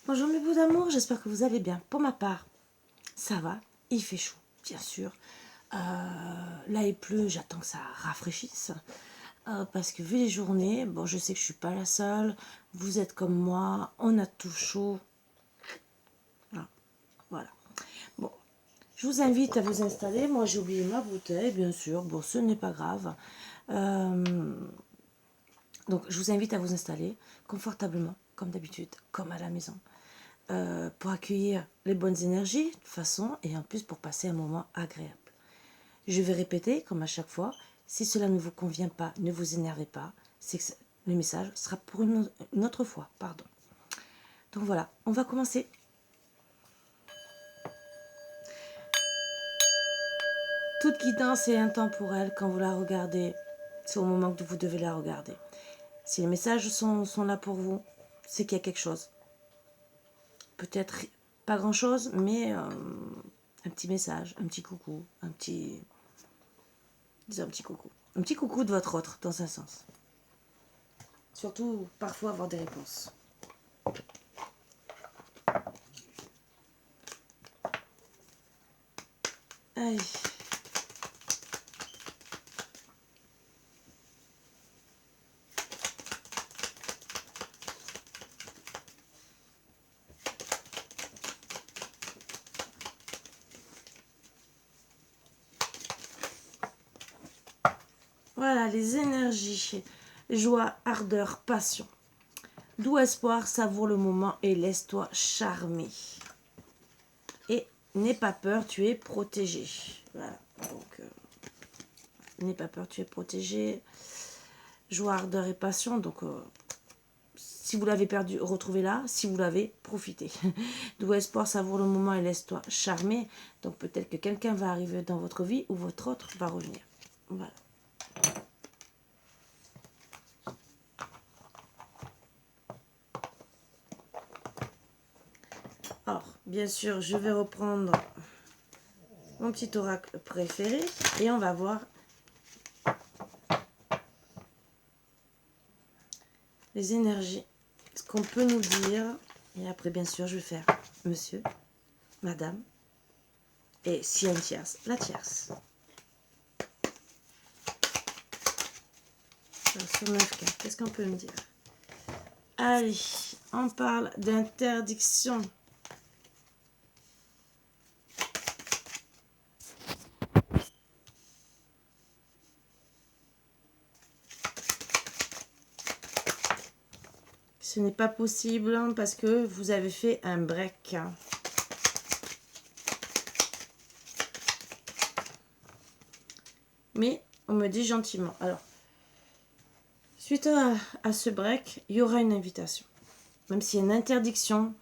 Bonjour mes bouts d'amour, j'espère que vous allez bien. Pour ma part, ça va, il fait chaud, bien sûr. Là il pleut, j'attends que ça rafraîchisse. Parce que vu les journées, bon je sais que je suis pas la seule, vous êtes comme moi, on a tout chaud. Ah, voilà. Bon, je vous invite à vous installer. Moi j'ai oublié ma bouteille, bien sûr. Bon, ce n'est pas grave. Donc je vous invite à vous installer confortablement, comme d'habitude, comme à la maison. Pour accueillir les bonnes énergies de façon et en plus pour passer un moment agréable. Je vais répéter comme à chaque fois, si cela ne vous convient pas, ne vous énervez pas, c'est que le message sera pour une autre fois, pardon. Donc voilà, on va commencer. Toute guidance est intemporelle quand vous la regardez, c'est au moment que vous devez la regarder. Si les messages sont là pour vous, c'est qu'il y a quelque chose. Peut-être pas grand-chose, mais un petit message, un petit coucou, disons un petit coucou. Un petit coucou de votre autre, dans un sens. Surtout, parfois, avoir des réponses. Allez. Voilà, les énergies. Joie, ardeur, passion. Doux espoir, savoure le moment et laisse-toi charmer. Et n'aie pas peur, tu es protégé. Voilà, donc, n'aie pas peur, tu es protégé. Joie, ardeur et passion, donc, si vous l'avez perdu, retrouvez-la. Si vous l'avez, profitez. Doux espoir, savoure le moment et laisse-toi charmer. Donc, peut-être que quelqu'un va arriver dans votre vie ou votre autre va revenir. Voilà. Alors, bien sûr, je vais reprendre mon petit oracle préféré et on va voir les énergies, ce qu'on peut nous dire. Et après, bien sûr, je vais faire monsieur, madame et si y a une tierce, la tierce. Alors, sur 9 cartes, qu'est-ce qu'on peut me dire? Allez, on parle d'interdiction. Ce n'est pas possible parce que vous avez fait un break. Mais on me dit gentiment. Alors, suite à ce break, il y aura une invitation. Même s'il y a une interdiction,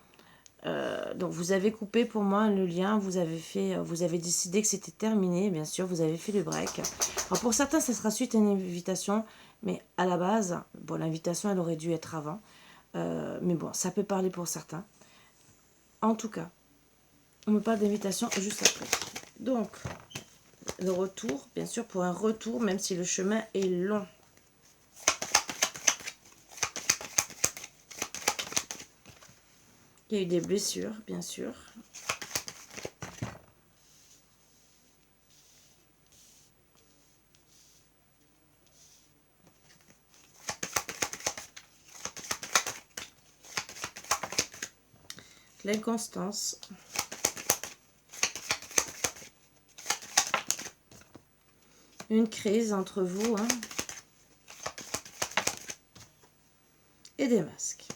donc vous avez coupé pour moi le lien, vous avez décidé que c'était terminé, bien sûr, vous avez fait le break. Alors pour certains, ça sera suite à une invitation, mais à la base, bon, l'invitation, elle aurait dû être avant. Mais bon, ça peut parler pour certains. En tout cas, on me parle d'invitation juste après. Donc, le retour, bien sûr, pour un retour, même si le chemin est long. Il y a eu des blessures, bien sûr. L'inconstance. Une crise entre vous, hein. Et des masques.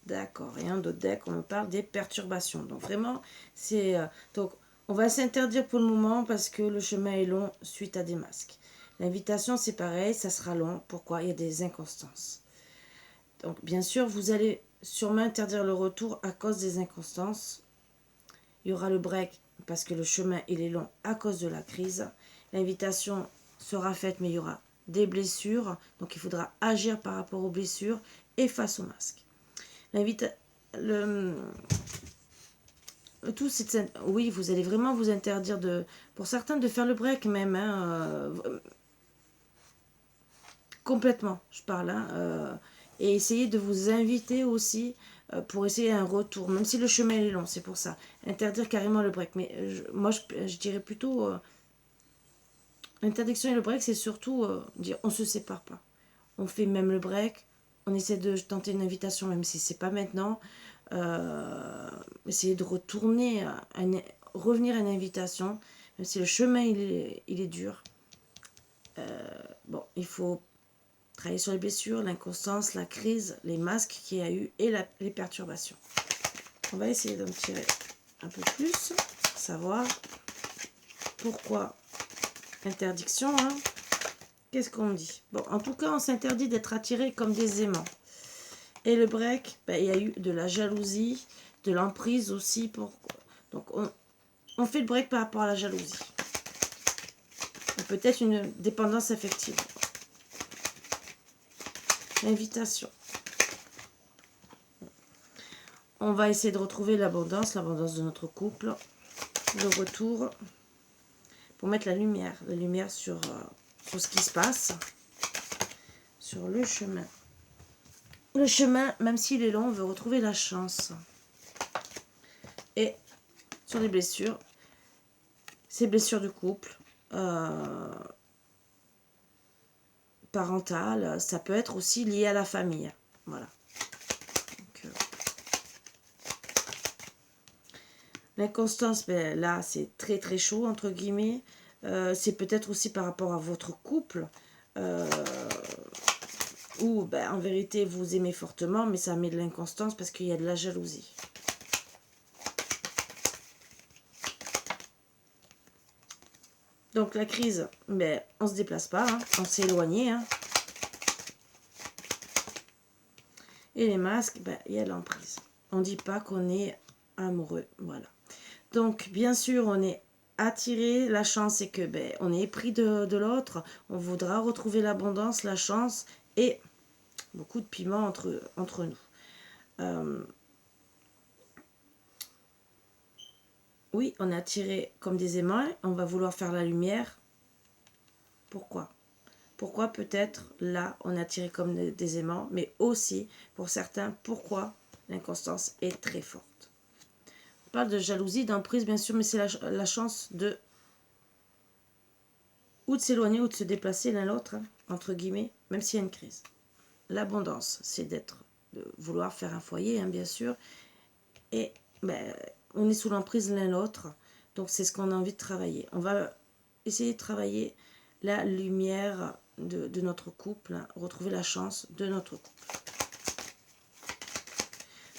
D'accord. Et un autre deck, on me parle des perturbations. Donc vraiment, c'est... donc, on va s'interdire pour le moment parce que le chemin est long suite à des masques. L'invitation, c'est pareil, ça sera long. Pourquoi? Il y a des inconstances. Donc, bien sûr, vous allez sûrement interdire le retour à cause des inconstances. Il y aura le break parce que le chemin, il est long à cause de la crise. L'invitation sera faite, mais il y aura des blessures. Donc, il faudra agir par rapport aux blessures et face au masque. Tout, oui, vous allez vraiment vous interdire pour certains de faire le break même, hein, complètement, je parle, hein, et essayer de vous inviter aussi pour essayer un retour, même si le chemin est long, c'est pour ça. Interdire carrément le break. Mais moi, je dirais plutôt, l'interdiction et le break, c'est surtout dire on se sépare pas. On fait même le break, on essaie de tenter une invitation, même si c'est pas maintenant. Essayer de retourner, revenir à une invitation, même si le chemin il est dur. Bon, il faut travailler sur les blessures, l'inconstance, la crise, les masques qu'il y a eu et les perturbations. On va essayer d'en tirer un peu plus, savoir pourquoi interdiction. Hein. Qu'est-ce qu'on dit? Bon, en tout cas, on s'interdit d'être attiré comme des aimants. Et le break, ben, il y a eu de la jalousie, de l'emprise aussi. Donc, on fait le break par rapport à la jalousie. Peut-être une dépendance affective. L'invitation. On va essayer de retrouver l'abondance de notre couple. Le retour. Pour mettre la lumière sur ce qui se passe. Sur le chemin. Le chemin, même s'il est long, on veut retrouver la chance. Et sur les blessures, ces blessures du couple, parentales, ça peut être aussi lié à la famille. Voilà. L'inconstance, ben, là, c'est très très chaud, entre guillemets. C'est peut-être aussi par rapport à votre couple. Ou ben, en vérité vous aimez fortement, mais ça met de l'inconstance parce qu'il y a de la jalousie. Donc la crise, ben, on se déplace pas, hein, on s'est éloigné. Hein. Et les masques, ben, il y a l'emprise. On ne dit pas qu'on est amoureux, voilà. Donc bien sûr on est attiré, la chance c'est que ben, on est épris de l'autre, on voudra retrouver l'abondance, la chance et beaucoup de piment entre nous. Oui, on est attiré comme des aimants, on va vouloir faire la lumière. Pourquoi? Pourquoi peut-être là, on est attiré comme des aimants, mais aussi, pour certains, pourquoi l'inconstance est très forte. On parle de jalousie, d'emprise, bien sûr, mais c'est la chance de ou de s'éloigner ou de se déplacer l'un l'autre, hein, entre guillemets, même s'il y a une crise. L'abondance, c'est de vouloir faire un foyer, hein, bien sûr, et ben, on est sous l'emprise l'un l'autre, donc c'est ce qu'on a envie de travailler. On va essayer de travailler la lumière de notre couple, hein, retrouver la chance de notre couple.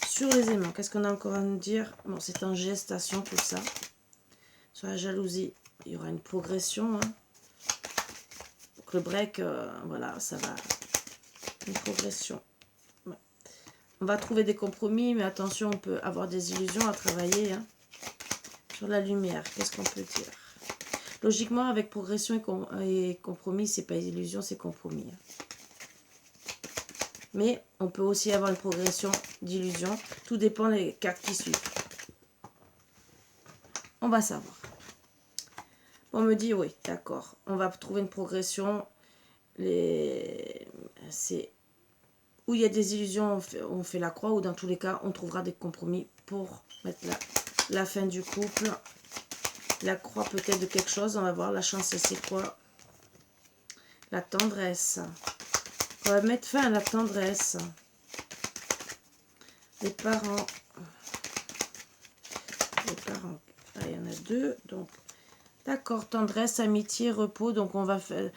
Sur les aimants, qu'est-ce qu'on a encore à nous dire? Bon, c'est en gestation tout ça. Sur la jalousie, il y aura une progression. Hein. Donc le break, voilà, ça va. Une progression. Ouais. On va trouver des compromis, mais attention, on peut avoir des illusions à travailler. Hein. Sur la lumière, qu'est-ce qu'on peut dire? Logiquement, avec progression et compromis, c'est pas illusion, c'est compromis. Hein. Mais on peut aussi avoir une progression d'illusion. Tout dépend des cartes qui suivent. On va savoir. On me dit oui, d'accord. On va trouver une progression. C'est où il y a des illusions, on fait la croix. Ou dans tous les cas, on trouvera des compromis pour mettre la fin du couple. La croix peut-être de quelque chose. On va voir la chance, c'est quoi? La tendresse. On va mettre fin à la tendresse. Les parents. Ah, il y en a deux. Donc, d'accord, tendresse, amitié, repos. Donc, on va faire...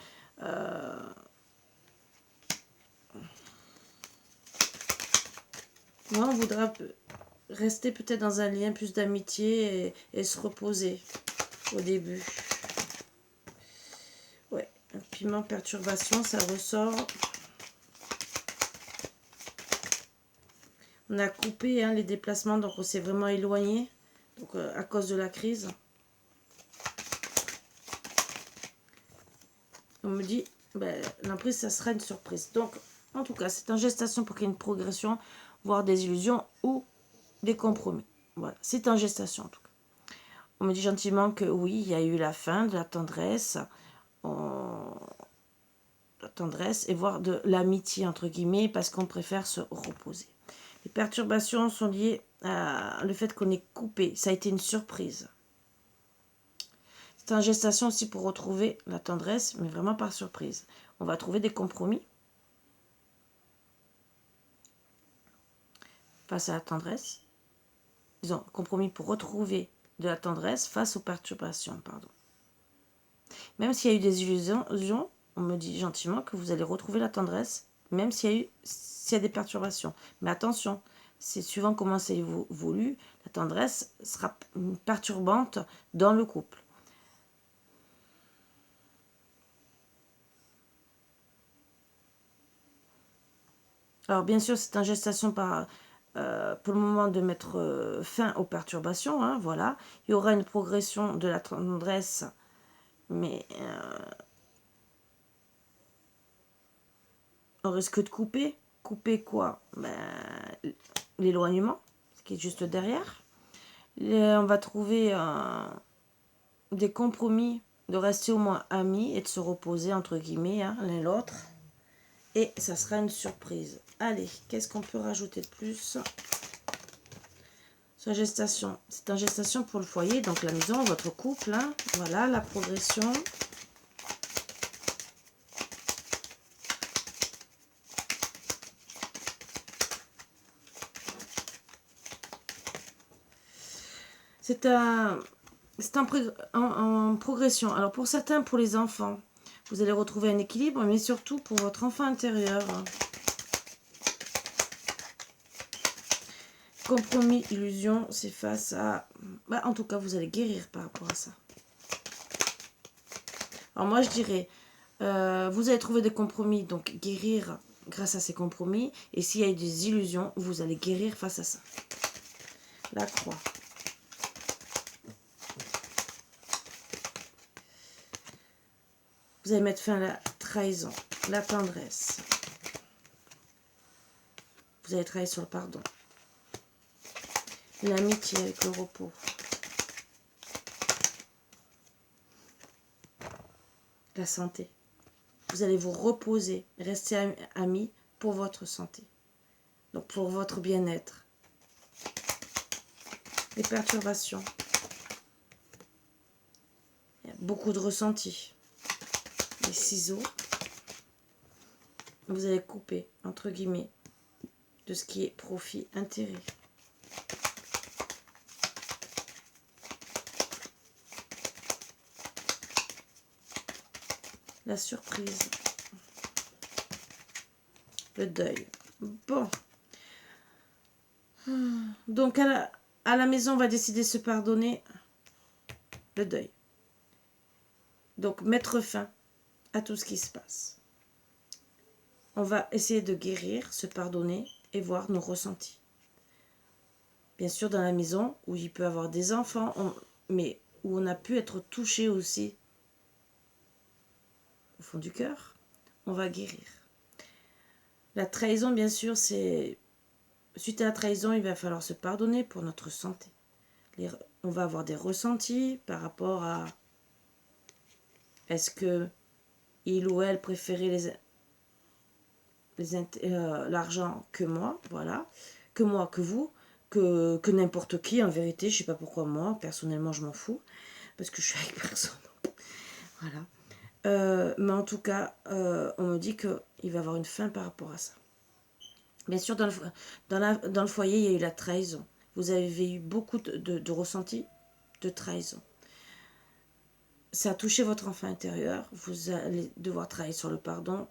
Moi, on voudra rester peut-être dans un lien plus d'amitié et se reposer au début. Ouais, un piment perturbation, ça ressort. On a coupé hein, les déplacements, donc on s'est vraiment éloigné donc, à cause de la crise. On me dit, ben, l'emprise, ça sera une surprise. Donc, en tout cas, c'est en gestation pour qu'il y ait une progression, voire des illusions ou des compromis. Voilà, c'est en gestation en tout cas. On me dit gentiment que oui, il y a eu la fin de la tendresse, et voire de l'amitié, entre guillemets, parce qu'on préfère se reposer. Les perturbations sont liées à le fait qu'on est coupé. Ça a été une surprise. C'est en gestation aussi pour retrouver la tendresse, mais vraiment par surprise. On va trouver des compromis face à la tendresse. Disons, compromis pour retrouver de la tendresse face aux perturbations, pardon. Même s'il y a eu des illusions, on me dit gentiment que vous allez retrouver la tendresse, même s'il y a des perturbations. Mais attention, c'est suivant comment c'est évolue, la tendresse sera perturbante dans le couple. Alors bien sûr, c'est en gestation pour le moment de mettre fin aux perturbations. Hein, voilà. Il y aura une progression de la tendresse, mais on risque de couper. Couper quoi? L'éloignement, ce qui est juste derrière. On va trouver des compromis de rester au moins amis et de se reposer entre guillemets l'un l'autre. Et ça sera une surprise. Allez, qu'est-ce qu'on peut rajouter de plus? Sa gestation, c'est en gestation pour le foyer, donc la maison, votre couple. Hein. Voilà la progression. C'est en progression. Alors pour certains, pour les enfants, vous allez retrouver un équilibre, mais surtout pour votre enfant intérieur. Compromis, illusion, c'est face à... en tout cas, vous allez guérir par rapport à ça. Alors moi, je dirais, vous allez trouver des compromis, donc guérir grâce à ces compromis. Et s'il y a eu des illusions, vous allez guérir face à ça. La croix. Vous allez mettre fin à la trahison, la tendresse. Vous allez travailler sur le pardon. L'amitié avec le repos. La santé. Vous allez vous reposer, rester amis pour votre santé. Donc pour votre bien-être. Les perturbations. Il y a beaucoup de ressentis. Les ciseaux. Vous allez couper, entre guillemets, de ce qui est profit, intérêt. La surprise. Le deuil. Bon. Donc à la maison, on va décider de se pardonner. Le deuil. Donc mettre fin à tout ce qui se passe. On va essayer de guérir, se pardonner et voir nos ressentis. Bien sûr, dans la maison où il peut y avoir des enfants, mais où on a pu être touché aussi au fond du cœur, on va guérir. La trahison, bien sûr, c'est... Suite à la trahison, il va falloir se pardonner pour notre santé. On va avoir des ressentis par rapport à... Est-ce que il ou elle préférait l'argent que moi, voilà, que moi, que vous, que n'importe qui, en vérité, je sais pas pourquoi moi, personnellement, je m'en fous, parce que je suis avec personne. Voilà. Mais en tout cas, on me dit qu'il va y avoir une fin par rapport à ça. Bien sûr, dans le foyer, il y a eu la trahison. Vous avez eu beaucoup de ressentis de trahison. Ça a touché votre enfant intérieur. Vous allez devoir travailler sur le pardon.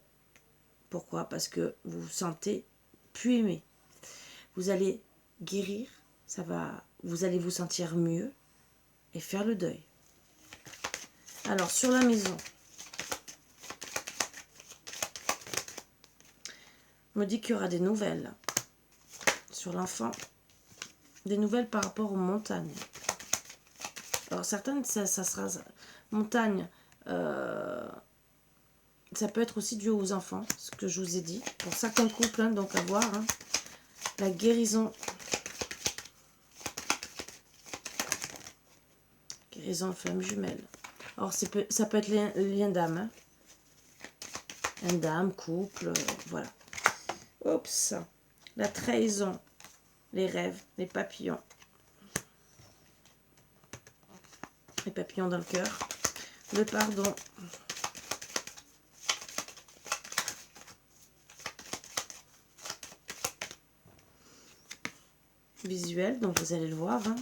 Pourquoi? Parce que vous vous sentez plus aimé. Vous allez guérir. Vous allez vous sentir mieux et faire le deuil. Alors, sur la maison, on me dit qu'il y aura des nouvelles sur l'enfant. Des nouvelles par rapport aux montagnes. Alors, certaines, ça sera... Montagne, ça peut être aussi dû aux enfants, ce que je vous ai dit. Pour certains couples, hein, donc à voir. Hein. La guérison. Guérison flamme jumelle. Alors, ça peut être lien d'âme. Hein. Un d'âme, couple, voilà. Oups. La trahison. les rêves, les papillons. Les papillons dans le cœur. Le pardon. Visuel, donc vous allez le voir. Hein.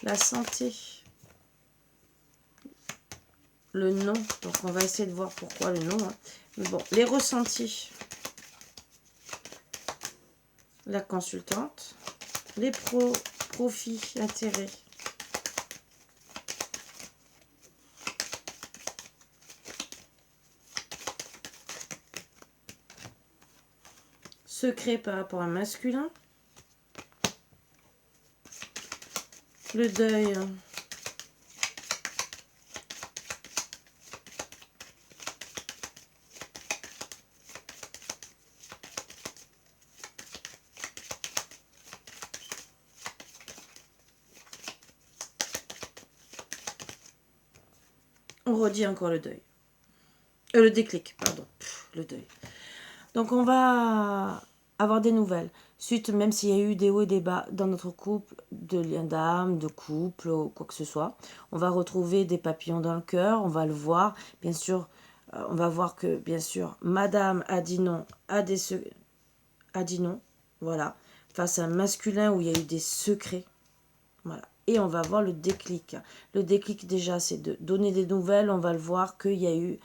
La santé. Le nom, donc on va essayer de voir pourquoi le nom. Hein. Mais bon, les ressentis. La consultante. Les profits, intérêts. Secret par rapport à un masculin. Le deuil. On redit encore le deuil. Le déclic, pardon. Le deuil. Donc on va avoir des nouvelles. Suite, même s'il y a eu des hauts et des bas dans notre couple, de lien d'âme, de couple, ou quoi que ce soit, on va retrouver des papillons dans le cœur, on va le voir. Bien sûr, on va voir que, bien sûr, madame a dit non, a dit non, voilà, face à un masculin où il y a eu des secrets, voilà. Et on va voir le déclic. Le déclic, déjà, c'est de donner des nouvelles, on va le voir qu'il y a eu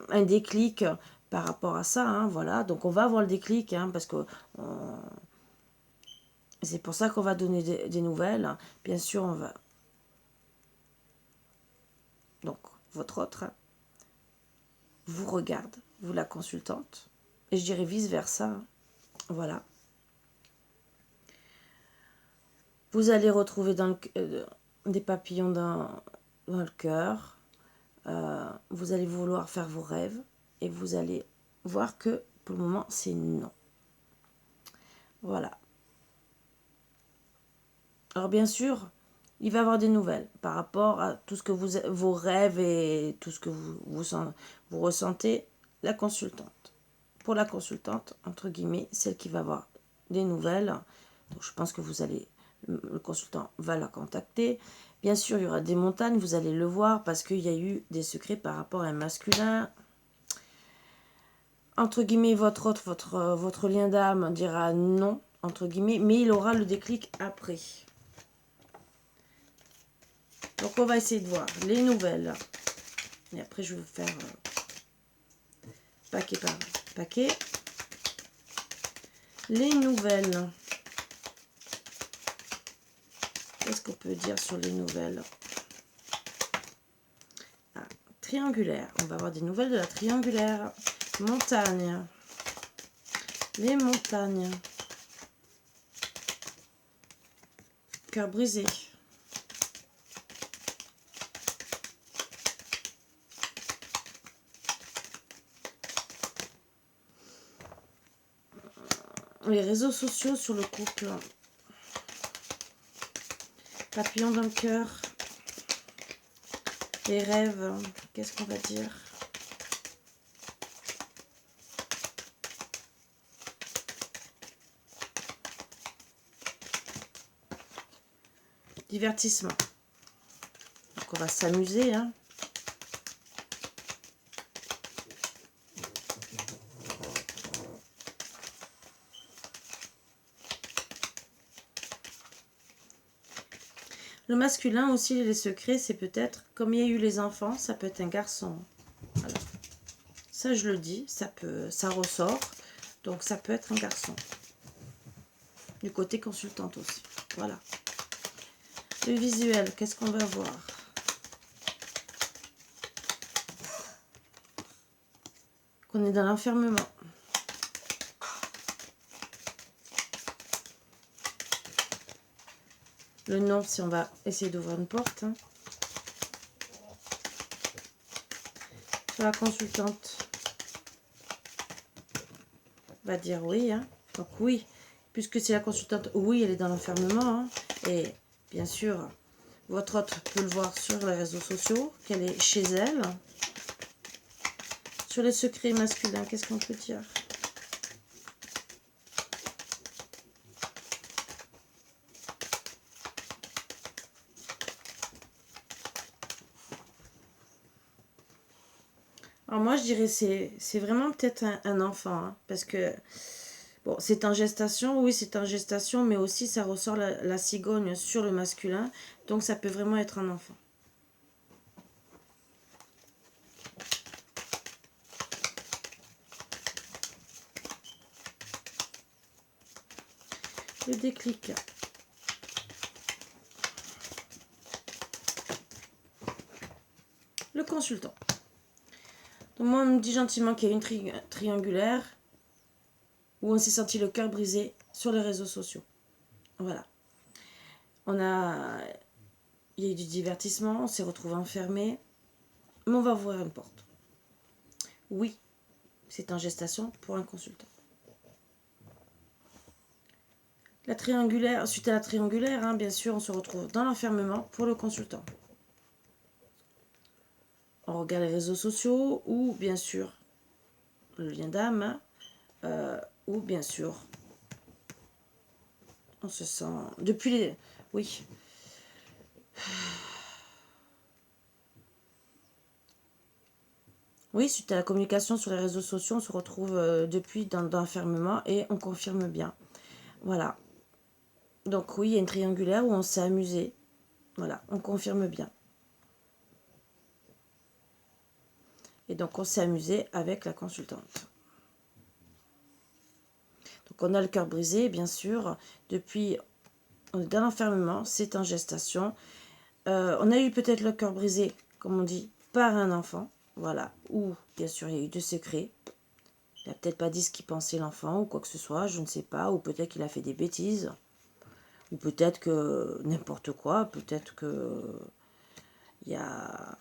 un déclic par rapport à ça, hein, voilà. Donc on va avoir le déclic, hein, parce que c'est pour ça qu'on va donner des nouvelles. Bien sûr, on va... Donc, votre autre vous regarde, vous la consultante, et je dirais vice-versa, hein, voilà. Vous allez retrouver dans des papillons dans le cœur. Vous allez vouloir faire vos rêves, et vous allez voir que, pour le moment, c'est non. Voilà. Alors bien sûr, il va y avoir des nouvelles par rapport à tout ce que vos rêves et tout ce que vous ressentez. La consultante. Pour la consultante, entre guillemets, celle qui va avoir des nouvelles. Donc je pense que le consultant va la contacter. Bien sûr, il y aura des montagnes, vous allez le voir parce qu'il y a eu des secrets par rapport à un masculin. Entre guillemets, votre lien d'âme dira non, entre guillemets, mais il aura le déclic après. Donc on va essayer de voir les nouvelles. Et après je vais vous faire paquet par paquet. Les nouvelles. Qu'est-ce qu'on peut dire sur les nouvelles? Triangulaire. On va avoir des nouvelles de la triangulaire. Montagne. Les montagnes. Cœur brisé. Les réseaux sociaux sur le couple. Papillon dans le cœur. Les rêves. Qu'est-ce qu'on va dire? Divertissement. Donc on va s'amuser, hein. Le masculin aussi, les secrets, c'est peut-être, comme il y a eu les enfants, ça peut être un garçon. Voilà. Ça, je le dis, ça ressort. Donc, ça peut être un garçon. Du côté consultante aussi. Voilà. Le visuel, qu'est-ce qu'on va voir? Qu'on est dans l'enfermement. Le nom, si on va essayer d'ouvrir une porte. Hein. Sur la consultante, va dire oui. Hein. Donc oui, puisque c'est la consultante, oui, elle est dans l'enfermement. Hein. Et bien sûr, Votre autre peut le voir sur les réseaux sociaux, qu'elle est chez elle. Sur les secrets masculins, qu'est-ce qu'on peut dire? Alors moi, je dirais c'est vraiment peut-être un enfant, hein, parce que, bon, c'est en gestation, oui, c'est en gestation, mais aussi ça ressort la cigogne sur le masculin, donc ça peut vraiment être un enfant. Le déclic. Le consultant. Donc moi, on me dit gentiment qu'il y a une triangulaire où on s'est senti le cœur brisé sur les réseaux sociaux. Voilà. Il y a eu du divertissement, on s'est retrouvé enfermé, mais on va ouvrir une porte. Oui, c'est en gestation pour un consultant. La triangulaire, suite à la triangulaire, hein, bien sûr, on se retrouve dans l'enfermement pour le consultant. On regarde les réseaux sociaux ou bien sûr le lien d'âme, ou bien sûr on se sent depuis les... Oui. Oui, suite à la communication sur les réseaux sociaux, on se retrouve depuis dans l'enfermement et on confirme bien. Voilà. Donc oui, il y a une triangulaire où on s'est amusé. Voilà, on confirme bien. Et donc on s'est amusé avec la consultante. Donc on a le cœur brisé, bien sûr. Depuis, on est dans l'enfermement, c'est en gestation. On a eu peut-être le cœur brisé, comme on dit, par un enfant. Voilà. Ou, bien sûr, il y a eu de secrets. Il n'a peut-être pas dit ce qu'il pensait l'enfant ou quoi que ce soit, je ne sais pas. Ou peut-être qu'il a fait des bêtises. Ou peut-être que n'importe quoi. Peut-être que il y a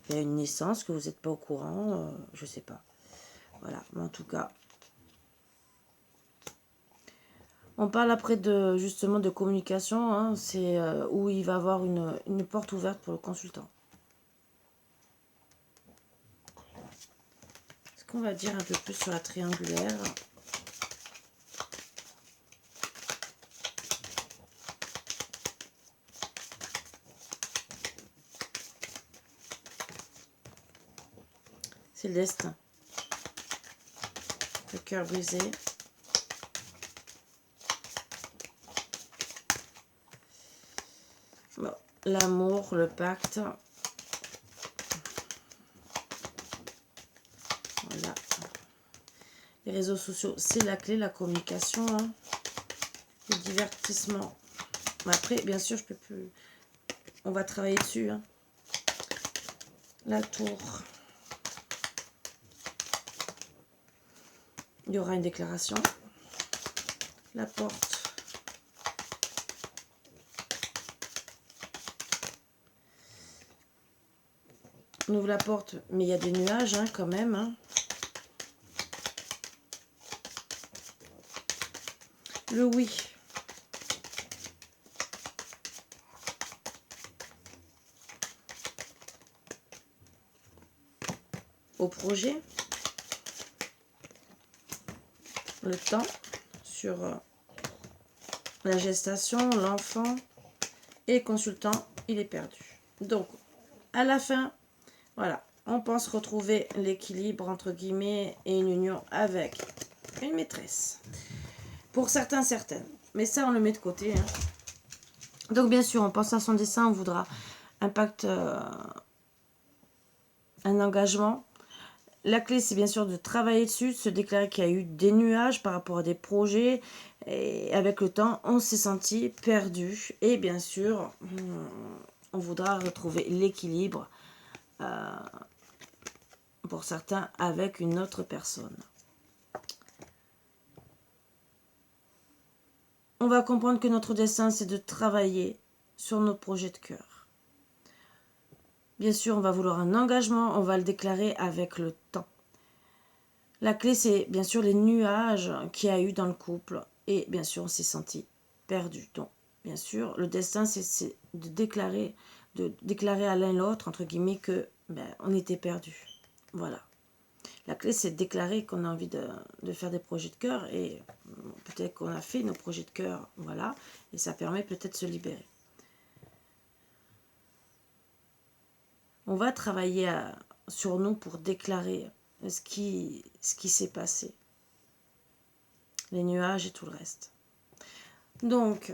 une naissance que vous n'êtes pas au courant. Je ne sais pas. Voilà. Mais en tout cas, on parle après de justement de communication. Hein, c'est où il va avoir une porte ouverte pour le consultant. Est-ce qu'on va dire un peu plus sur la triangulaire ? C'est le destin. Le cœur brisé. Bon, l'amour, le pacte. Voilà. Les réseaux sociaux, c'est la clé, la communication. Hein. Le divertissement. Après, bien sûr, je peux plus. On va travailler dessus. Hein. La tour. Il y aura une déclaration. La porte. On ouvre la porte, mais il y a des nuages hein, quand même. Hein. Le oui. Au projet. Le temps sur la gestation, l'enfant et le consultant, il est perdu. Donc, à la fin, voilà, on pense retrouver l'équilibre entre guillemets et une union avec une maîtresse. Pour certains, certaines. Mais ça, on le met de côté. Hein. Donc, bien sûr, on pense à son dessin, on voudra un pacte, un engagement. La clé, c'est bien sûr de travailler dessus, de se déclarer qu'il y a eu des nuages par rapport à des projets. Et avec le temps, on s'est senti perdu. Et bien sûr, on voudra retrouver l'équilibre, pour certains, avec une autre personne. On va comprendre que notre dessein, c'est de travailler sur nos projets de cœur. Bien sûr, on va vouloir un engagement, on va le déclarer avec le temps. La clé, c'est bien sûr les nuages qu'il y a eu dans le couple. Et bien sûr, on s'est senti perdu. Donc, bien sûr, le destin, c'est de déclarer à l'un l'autre, entre guillemets, que on était perdu. Voilà. La clé, c'est de déclarer qu'on a envie de faire des projets de cœur et peut-être qu'on a fait nos projets de cœur, voilà, et ça permet peut-être de se libérer. On va travailler sur nous pour déclarer ce qui s'est passé, les nuages et tout le reste. Donc,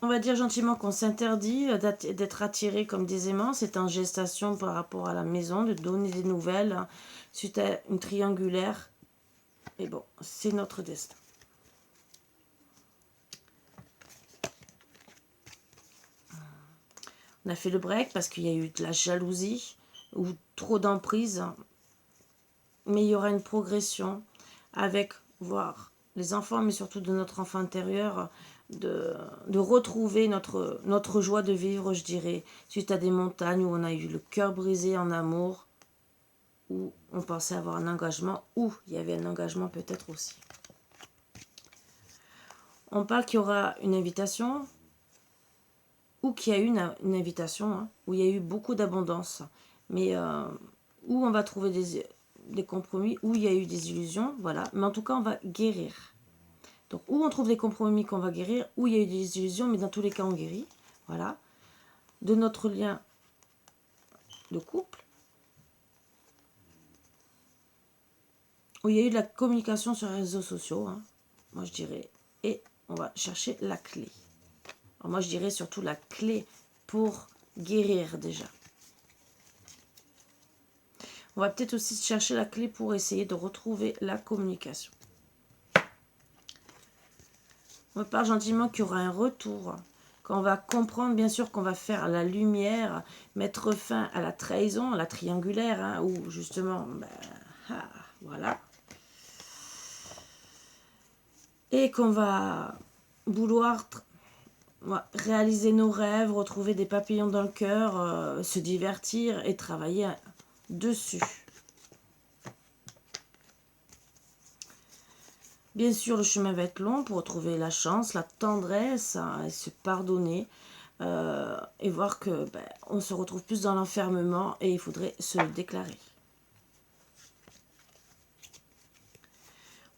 on va dire gentiment qu'on s'interdit d'être attiré comme des aimants. C'est en gestation par rapport à la maison, de donner des nouvelles suite à une triangulaire. Et bon, c'est notre destin. On a fait le break parce qu'il y a eu de la jalousie ou trop d'emprise. Mais il y aura une progression avec, voir les enfants, mais surtout de notre enfant intérieur, de retrouver notre joie de vivre, je dirais, suite à des montagnes où on a eu le cœur brisé en amour, où on pensait avoir un engagement, où il y avait un engagement peut-être aussi. On parle qu'il y aura une invitation, ou qu'il y a eu une invitation, hein, où il y a eu beaucoup d'abondance, mais où on va trouver des compromis, où il y a eu des illusions, voilà. Mais en tout cas, on va guérir. Donc, où on trouve des compromis qu'on va guérir, où il y a eu des illusions, mais dans tous les cas, on guérit. Voilà. De notre lien de couple, où il y a eu de la communication sur les réseaux sociaux, hein, moi je dirais. Et on va chercher la clé. Alors moi je dirais surtout la clé pour guérir déjà. On va peut-être aussi chercher la clé pour essayer de retrouver la communication. On parle gentiment qu'il y aura un retour, qu'on va comprendre, bien sûr, qu'on va faire la lumière, mettre fin à la trahison, la triangulaire, hein, où justement, voilà. Et qu'on va vouloir réaliser nos rêves, retrouver des papillons dans le cœur, se divertir et travailler dessus. Bien sûr, le chemin va être long pour retrouver la chance, la tendresse, hein, et se pardonner et voir que on se retrouve plus dans l'enfermement et il faudrait se le déclarer.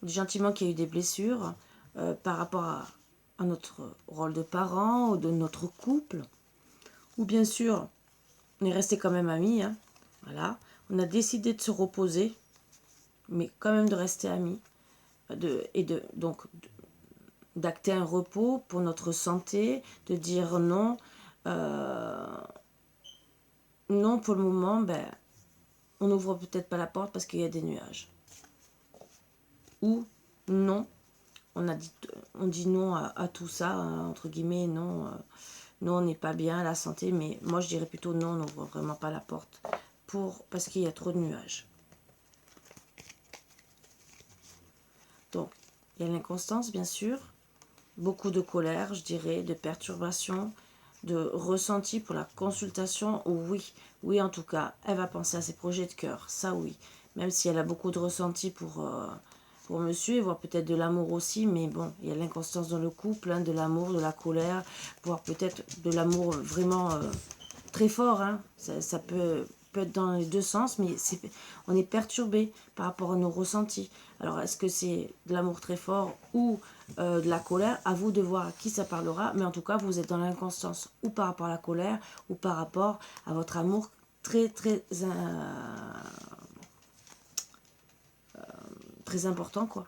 On dit gentiment qu'il y a eu des blessures par rapport à notre rôle de parent ou de notre couple, ou bien sûr, on est resté quand même amis, hein, voilà. On a décidé de se reposer, mais quand même de rester amis. Donc d'acter un repos pour notre santé, de dire non, non pour le moment, on n'ouvre peut-être pas la porte parce qu'il y a des nuages. Ou non, on dit non à tout ça, hein, entre guillemets, non, non, on n'est pas bien à la santé, mais moi je dirais plutôt non, on n'ouvre vraiment pas la porte parce qu'il y a trop de nuages. Donc, il y a l'inconstance, bien sûr, beaucoup de colère, je dirais, de perturbation, de ressenti pour la consultation. Oui, en tout cas, elle va penser à ses projets de cœur, ça oui. Même si elle a beaucoup de ressenti pour monsieur, voire peut-être de l'amour aussi, mais bon, il y a l'inconstance dans le couple, hein, de l'amour, de la colère, voire peut-être de l'amour vraiment très fort, hein. Ça peut être dans les deux sens, mais on est perturbé par rapport à nos ressentis. Alors, est-ce que c'est de l'amour très fort ou de la colère? À vous de voir à qui ça parlera, mais en tout cas, vous êtes dans l'inconstance, ou par rapport à la colère, ou par rapport à votre amour très, très, très important, quoi.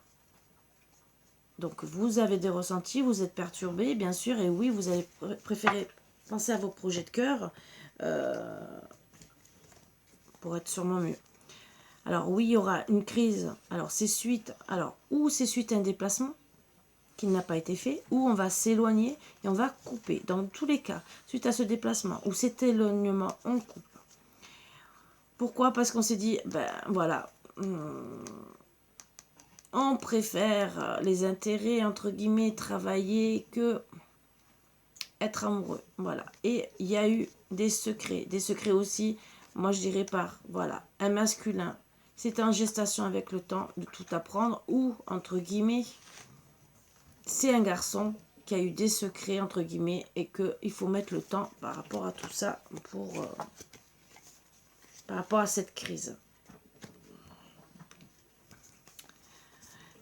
Donc, vous avez des ressentis, vous êtes perturbé, bien sûr, et oui, vous allez préférer penser à vos projets de cœur, pour être sûrement mieux. Alors oui, il y aura une crise. Alors c'est suite à un déplacement qui n'a pas été fait, ou on va s'éloigner et on va couper. Dans tous les cas, suite à ce déplacement ou cet éloignement, on coupe. Pourquoi? Parce qu'on s'est dit, voilà, on préfère les intérêts, entre guillemets, travailler que être amoureux. Voilà. Et il y a eu des secrets aussi, moi je dirais voilà, un masculin. C'est en gestation avec le temps de tout apprendre, ou, entre guillemets, c'est un garçon qu'il y a eu des secrets, entre guillemets, et qu'il faut mettre le temps par rapport à tout ça, par rapport à cette crise.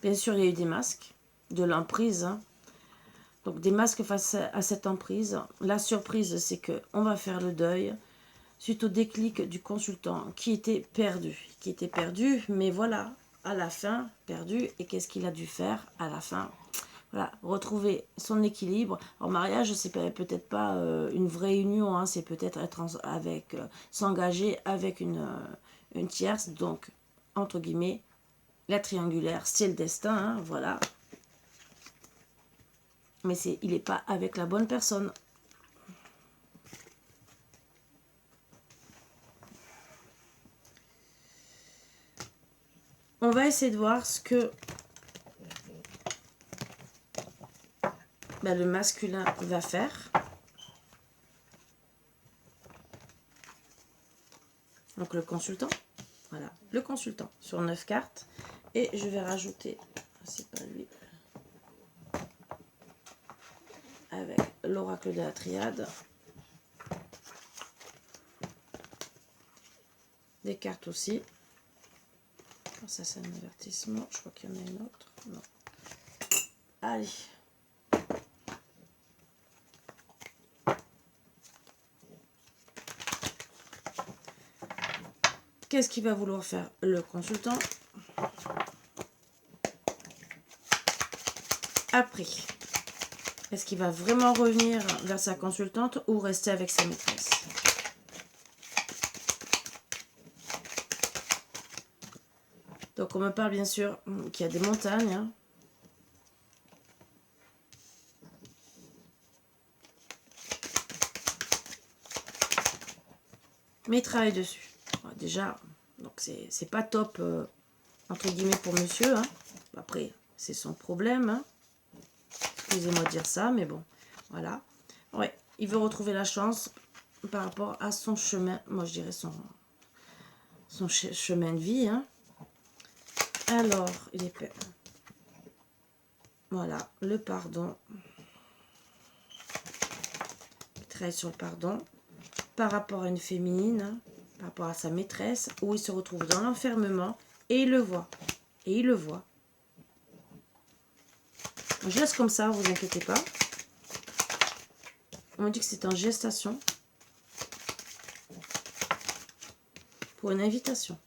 Bien sûr, il y a eu des masques, de l'emprise, hein. Donc des masques face à cette emprise. La surprise, c'est qu'on va faire le deuil suite au déclic du consultant qui était perdu, mais voilà, à la fin, perdu. Et qu'est-ce qu'il a dû faire à la fin? Voilà, retrouver son équilibre. En mariage, c'est peut-être pas une vraie union, hein, c'est peut-être s'engager avec une tierce. Donc, entre guillemets, la triangulaire, c'est le destin, hein, voilà. Mais il n'est pas avec la bonne personne. On va essayer de voir ce que le masculin va faire. Donc le consultant. Voilà, le consultant sur 9 cartes. Et je vais rajouter, c'est pas lui, avec l'oracle de la triade. Des cartes aussi. Ça, c'est un avertissement. Je crois qu'il y en a une autre. Non. Allez. Qu'est-ce qu'il va vouloir faire le consultant? Après, est-ce qu'il va vraiment revenir vers sa consultante ou rester avec sa maîtresse? Donc on me parle bien sûr qu'il y a des montagnes, hein. Mais il travaille dessus. Déjà, donc c'est pas top, entre guillemets, pour monsieur, hein. Après, c'est son problème, hein. Excusez-moi de dire ça, mais bon, voilà. Ouais, il veut retrouver la chance par rapport à son chemin, moi je dirais son chemin de vie, hein. Alors, il est... Voilà, le pardon. Il travaille sur le pardon par rapport à une féminine, hein, par rapport à sa maîtresse, où il se retrouve dans l'enfermement et il le voit. Et il le voit. Je laisse comme ça, vous inquiétez pas. On me dit que c'est en gestation pour une invitation.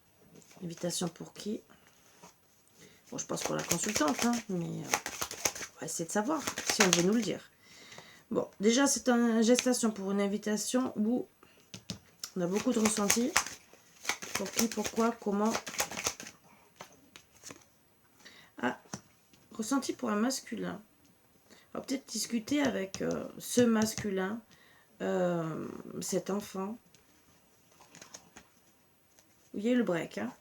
Invitation pour qui? Bon, je pense pour la consultante, hein, mais on va essayer de savoir si on veut nous le dire. Bon, déjà, c'est en gestation pour une invitation où on a beaucoup de ressentis. Pour qui, pourquoi, comment. Ah, ressenti pour un masculin. On va peut-être discuter avec ce masculin, cet enfant. Vous voyez le break, hein?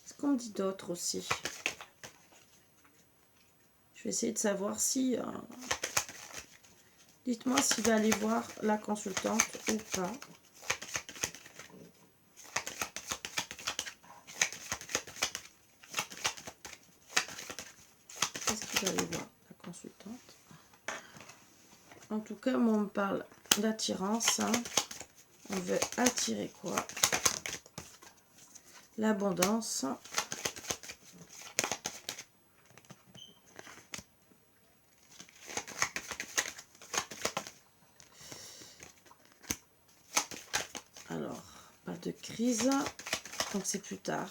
Est-ce qu'on me dit d'autres aussi? Je vais essayer de savoir si... dites-moi s'il va aller voir la consultante ou pas. Est-ce qu'il va aller voir la consultante? En tout cas, moi, on me parle d'attirance, hein. On veut attirer quoi? L'abondance. Alors, pas de crise. Donc, c'est plus tard.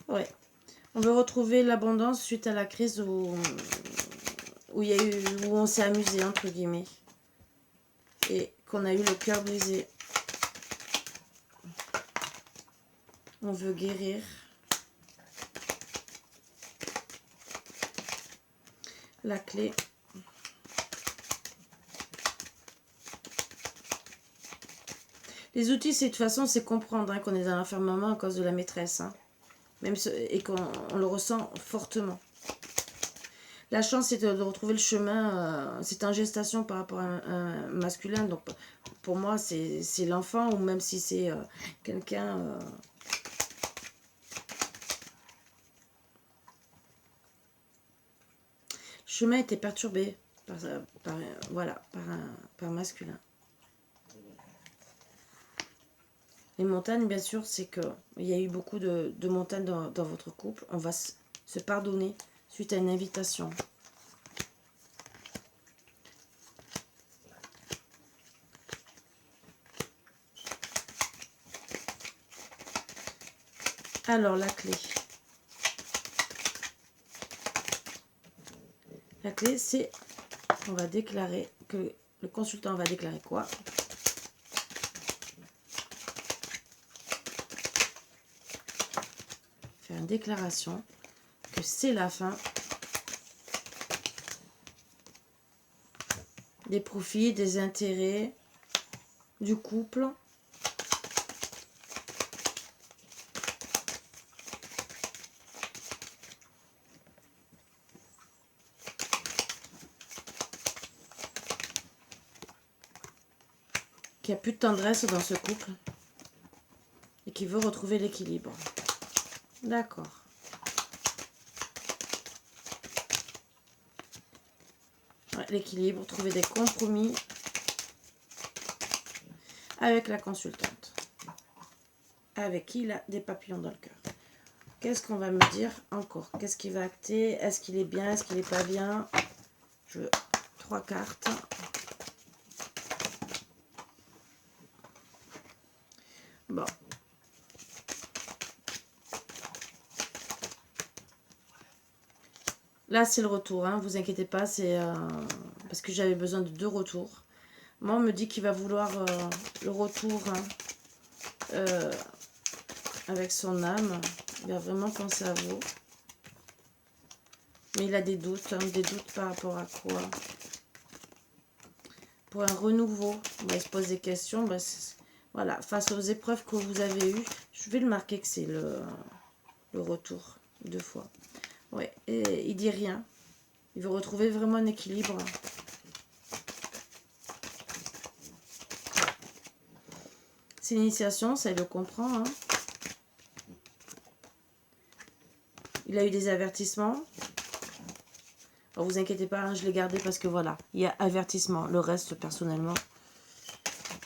Ouais. On veut retrouver l'abondance suite à la crise où on s'est amusé, entre guillemets. Et qu'on a eu le cœur brisé. On veut guérir. La clé. Les outils, c'est de toute façon, c'est comprendre, hein, qu'on est dans l'enfermement à cause de la maîtresse, hein. Et qu'on le ressent fortement. La chance, c'est de retrouver le chemin. C'est en gestation par rapport à un masculin. Donc, pour moi, c'est l'enfant, ou même si c'est quelqu'un... le chemin était perturbé voilà, par un masculin. Les montagnes, bien sûr, c'est que il y a eu beaucoup de montagnes dans votre couple. On va se pardonner suite à une invitation. Alors, la clé. La clé, c'est... On va déclarer que... Le consultant va déclarer quoi? Faire une déclaration que c'est la fin des profits, des intérêts du couple. Qu'il n'y a plus de tendresse dans ce couple et qui veut retrouver l'équilibre. D'accord. Ouais, l'équilibre, trouver des compromis avec la consultante. Avec qui il a des papillons dans le cœur. Qu'est-ce qu'on va me dire encore? Qu'est-ce qui va acter? Est-ce qu'il est bien? Est-ce qu'il n'est pas bien? Je veux 3 cartes. Bon. Là, c'est le retour, hein, vous inquiétez pas, c'est parce que j'avais besoin de 2 retours. Moi, on me dit qu'il va vouloir le retour avec son âme. Il va vraiment penser à vous. Mais il a des doutes par rapport à quoi? Pour un renouveau, il se pose des questions. Ben, voilà, face aux épreuves que vous avez eues, je vais le marquer que c'est le retour 2 fois. Ouais, et il dit rien. Il veut retrouver vraiment un équilibre. C'est l'initiation, ça il le comprend. Hein. Il a eu des avertissements. Alors, vous inquiétez pas, hein, je l'ai gardé parce que voilà, il y a avertissement. Le reste, personnellement,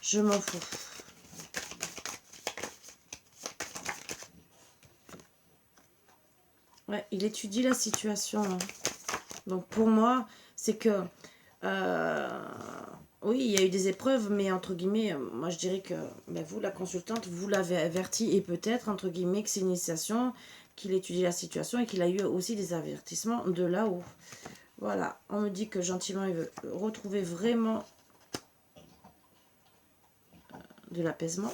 je m'en fous. Ouais, il étudie la situation. Hein. Donc pour moi, c'est que... oui, il y a eu des épreuves, mais entre guillemets, moi je dirais que ben, vous, la consultante, vous l'avez averti, et peut-être, entre guillemets, que c'est une initiation, qu'il étudie la situation et qu'il a eu aussi des avertissements de là-haut. Voilà, on me dit que gentiment, il veut retrouver vraiment de l'apaisement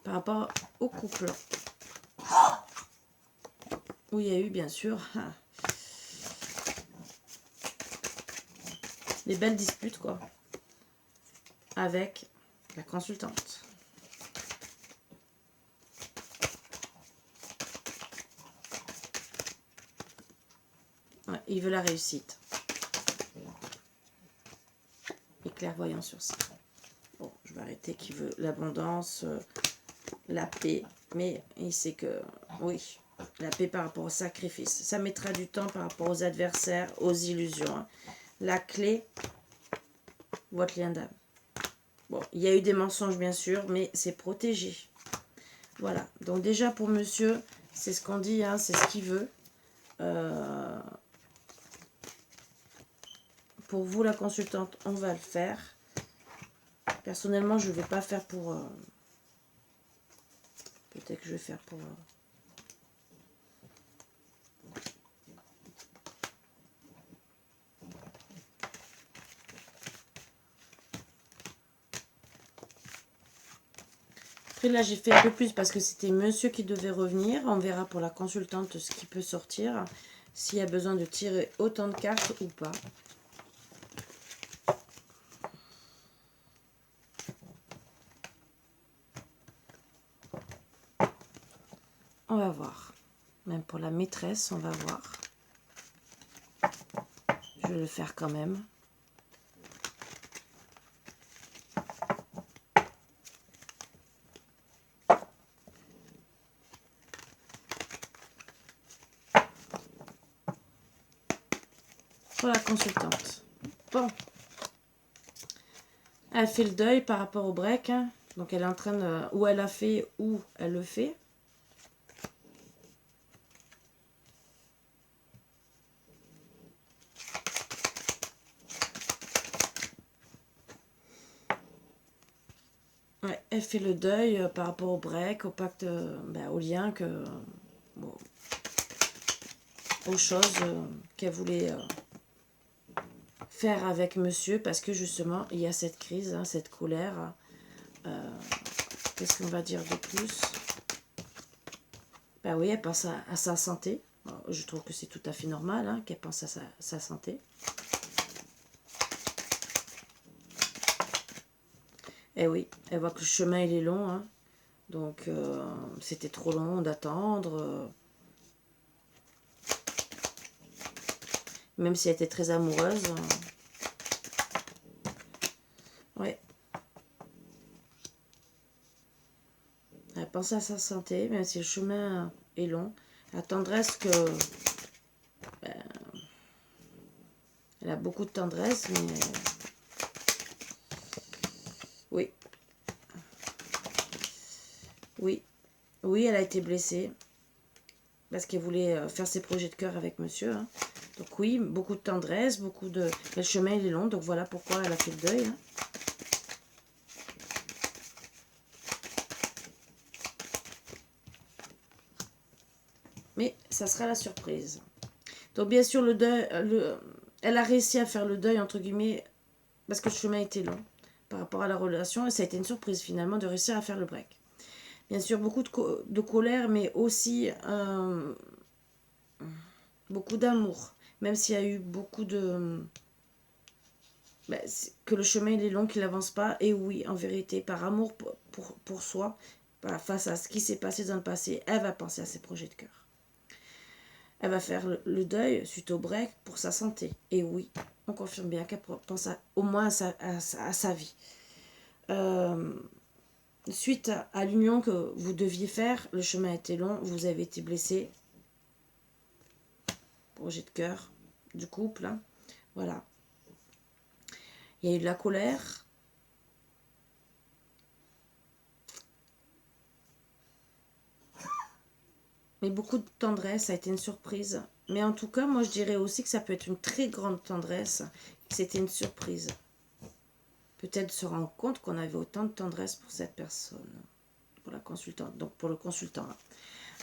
par rapport au couple. Où il y a eu, bien sûr, des belles disputes, quoi, avec la consultante. Ouais, il veut la réussite. Et clairvoyant sur ça. Bon, je vais arrêter qu'il veut l'abondance, la paix. Mais il sait que, oui, la paix par rapport au sacrifice. Ça mettra du temps par rapport aux adversaires, aux illusions. Hein. La clé, votre lien d'âme. Bon, il y a eu des mensonges, bien sûr, mais c'est protégé. Voilà. Donc déjà, pour monsieur, c'est ce qu'on dit, hein, c'est ce qu'il veut. Pour vous, la consultante, on va le faire. Personnellement, je ne vais pas faire pour... peut-être que je vais faire pour... Après, là, j'ai fait un peu plus parce que c'était monsieur qui devait revenir. On verra pour la consultante ce qui peut sortir. S'il y a besoin de tirer autant de cartes ou pas. On va voir. Même pour la maîtresse, on va voir. Je vais le faire quand même. Pour la consultante. Bon. Elle fait le deuil par rapport au break. Hein. Donc elle est en train de... Ou elle a fait, ou elle le fait. Ouais, elle fait le deuil par rapport au break, au pacte, au lien que... Bon, aux choses qu'elle voulait faire avec monsieur. Parce que justement, il y a cette crise, hein, cette colère. Qu'est-ce qu'on va dire de plus? Ben oui, elle pense à sa santé. Alors, je trouve que c'est tout à fait normal hein, qu'elle pense à sa santé. Et oui, elle voit que le chemin il est long. Hein. Donc, c'était trop long d'attendre. Même si elle était très amoureuse. Ouais. Elle pense à sa santé, même si le chemin est long. La tendresse que... Ben, elle a beaucoup de tendresse, mais... Oui. Oui. Oui, elle a été blessée. Parce qu'elle voulait faire ses projets de cœur avec monsieur. Hein. Donc oui, beaucoup de tendresse, beaucoup de... Mais le chemin, il est long, donc voilà pourquoi elle a fait le deuil. Hein. Mais ça sera la surprise. Donc bien sûr, le deuil... Elle a réussi à faire le deuil, entre guillemets, parce que le chemin était long par rapport à la relation. Et ça a été une surprise, finalement, de réussir à faire le break. Bien sûr, beaucoup de colère, mais aussi beaucoup d'amour. Même s'il y a eu beaucoup de... que le chemin il est long, qu'il n'avance pas. Et oui, en vérité, par amour pour soi, face à ce qui s'est passé dans le passé, elle va penser à ses projets de cœur. Elle va faire le deuil suite au break pour sa santé. Et oui, on confirme bien qu'elle pense au moins à sa vie. Suite à l'union que vous deviez faire, le chemin était long, vous avez été blessé. Projet de cœur du couple. Hein. Voilà. Il y a eu de la colère. Mais beaucoup de tendresse, ça a été une surprise. Mais en tout cas, moi je dirais aussi que ça peut être une très grande tendresse. C'était une surprise. Peut-être se rendre compte qu'on avait autant de tendresse pour cette personne. Pour la consultante. Donc pour le consultant.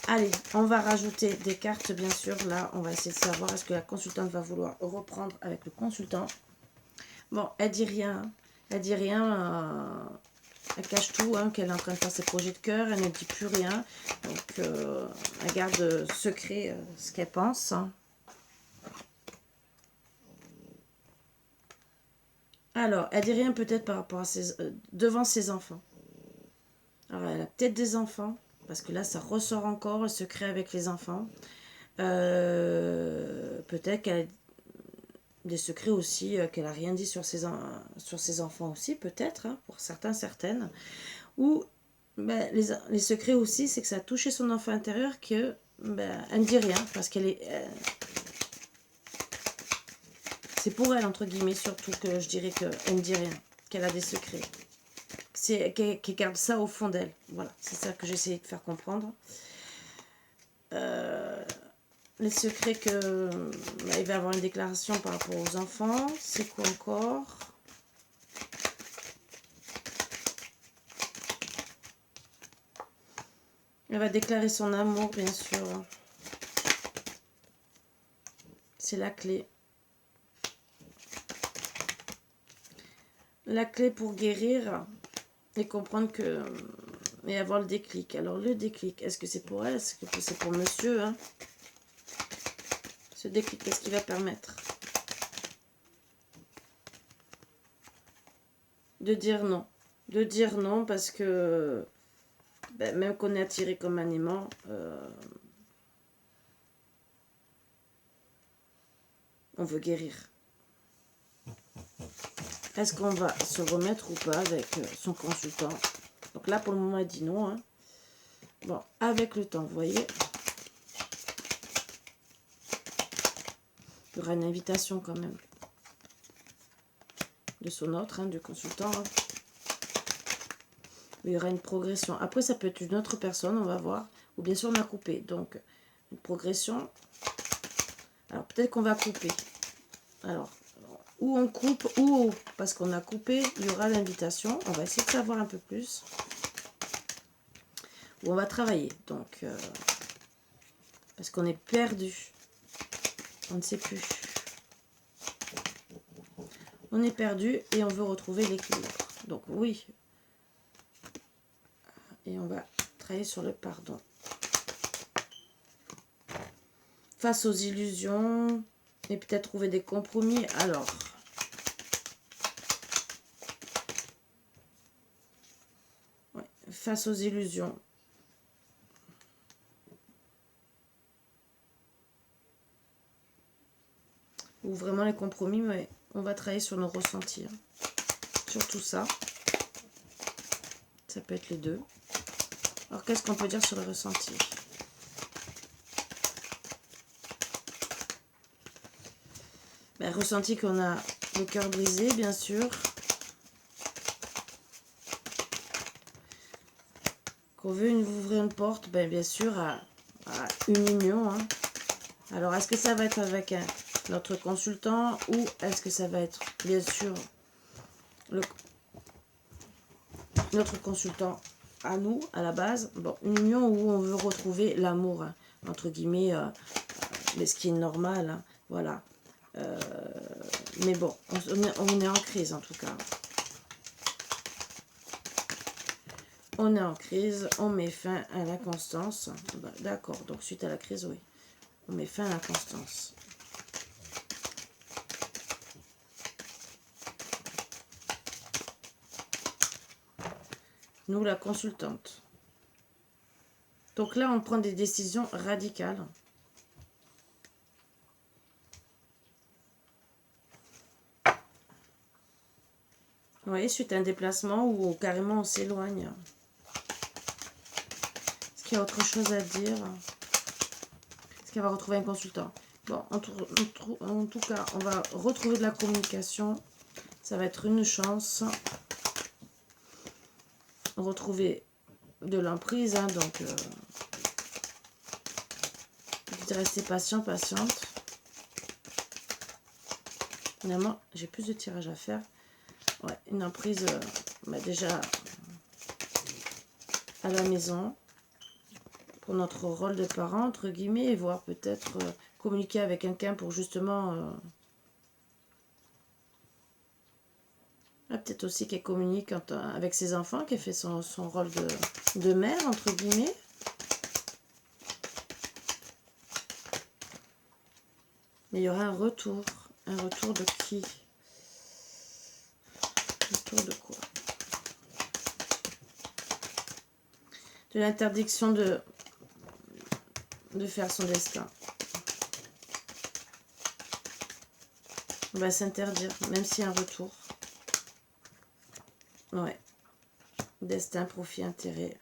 Allez, on va rajouter des cartes, bien sûr. Là, on va essayer de savoir est-ce que la consultante va vouloir reprendre avec le consultant. Bon, elle dit rien. Elle dit rien. Elle cache tout, hein, qu'elle est en train de faire ses projets de cœur. Elle ne dit plus rien. Donc, elle garde secret ce qu'elle pense. Hein. Alors, elle dit rien peut-être par rapport à devant ses enfants. Alors, elle a peut-être des enfants. Parce que là, ça ressort encore, le secret avec les enfants. Peut-être qu'elle a des secrets aussi, qu'elle n'a rien dit sur ses enfants aussi, peut-être, hein, pour certains, certaines. Ou les secrets aussi, c'est que ça a touché son enfant intérieur que elle ne dit rien, parce qu'elle est... c'est pour elle, entre guillemets, surtout que je dirais qu'elle ne dit rien, qu'elle a des secrets. Qu'elle garde ça au fond d'elle. Voilà, c'est ça que j'essayais de faire comprendre. Les secrets que... il va y avoir une déclaration par rapport aux enfants. C'est quoi encore ? Elle va déclarer son amour, bien sûr. C'est la clé. La clé pour guérir et comprendre que... et avoir le déclic. Alors, le déclic, est-ce que c'est pour elle? Est-ce que c'est pour monsieur hein? Ce déclic, qu'est-ce qu'il va permettre? De dire non. De dire non parce que... même qu'on est attiré comme un aimant... On veut guérir. Est-ce qu'on va se remettre ou pas avec son consultant? Donc là, pour le moment, elle dit non. Hein. Bon, avec le temps, vous voyez. Il y aura une invitation quand même. De son autre, hein, du consultant. Hein. Il y aura une progression. Après, ça peut être une autre personne, on va voir. Ou bien sûr, on a coupé. Donc, une progression. Alors, peut-être qu'on va couper. Alors, ou on coupe, ou parce qu'on a coupé, il y aura l'invitation. On va essayer de savoir un peu plus. Ou on va travailler. Donc, parce qu'on est perdu. On ne sait plus. On est perdu et on veut retrouver l'équilibre. Donc, oui. Et on va travailler sur le pardon. Face aux illusions et peut-être trouver des compromis. Alors, ouais, face aux illusions. Ou vraiment les compromis, mais on va travailler sur nos ressentis. Hein. Sur tout ça. Ça peut être les deux. Alors, qu'est-ce qu'on peut dire sur les ressentis? Ben, ressenti qu'on a le cœur brisé, bien sûr. Qu'on veut ouvrir une porte, ben, bien sûr, à une union. Hein. Alors, est-ce que ça va être avec notre consultant ou est-ce que ça va être, bien sûr, notre consultant à nous, à la base? Bon, une union où on veut retrouver l'amour, hein, entre guillemets, mais ce qui est normal, hein, voilà. Mais bon, on est en crise en tout cas. On est en crise, on met fin à l'inconstance. Bah, d'accord, donc suite à la crise, oui. On met fin à l'inconstance. Nous, la consultante. Donc là, on prend des décisions radicales. Vous voyez, suite à un déplacement où carrément on s'éloigne. Est-ce qu'il y a autre chose à dire? Est-ce qu'elle va retrouver un consultant? Bon, en tout cas, on va retrouver de la communication. Ça va être une chance. Retrouver de l'emprise, hein, donc rester patient, patiente. Finalement, j'ai plus de tirage à faire. Ouais, une emprise déjà à la maison pour notre rôle de parent, entre guillemets, et voire peut-être communiquer avec quelqu'un pour justement... peut-être aussi qu'elle communique avec ses enfants, qu'elle fait son rôle de mère, entre guillemets. Mais il y aura un retour. Un retour de qui? Retour de quoi? De l'interdiction de faire son destin. On va s'interdire, même s'il y a un retour. Ouais. Destin, profit, intérêt.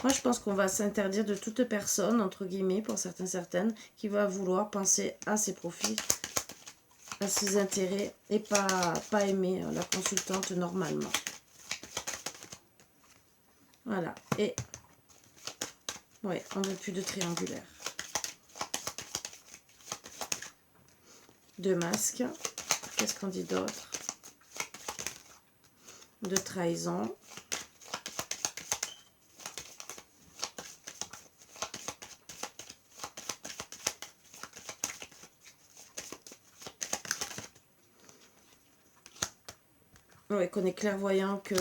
Moi, je pense qu'on va s'interdire de toute personne, entre guillemets, pour certaines, qui va vouloir penser à ses profits, à ses intérêts, et pas aimer la consultante normalement. Voilà. Et, ouais, on ne veut plus de triangulaire. De masques. Qu'est-ce qu'on dit d'autre? De trahison. Oui, qu'on est clairvoyant, que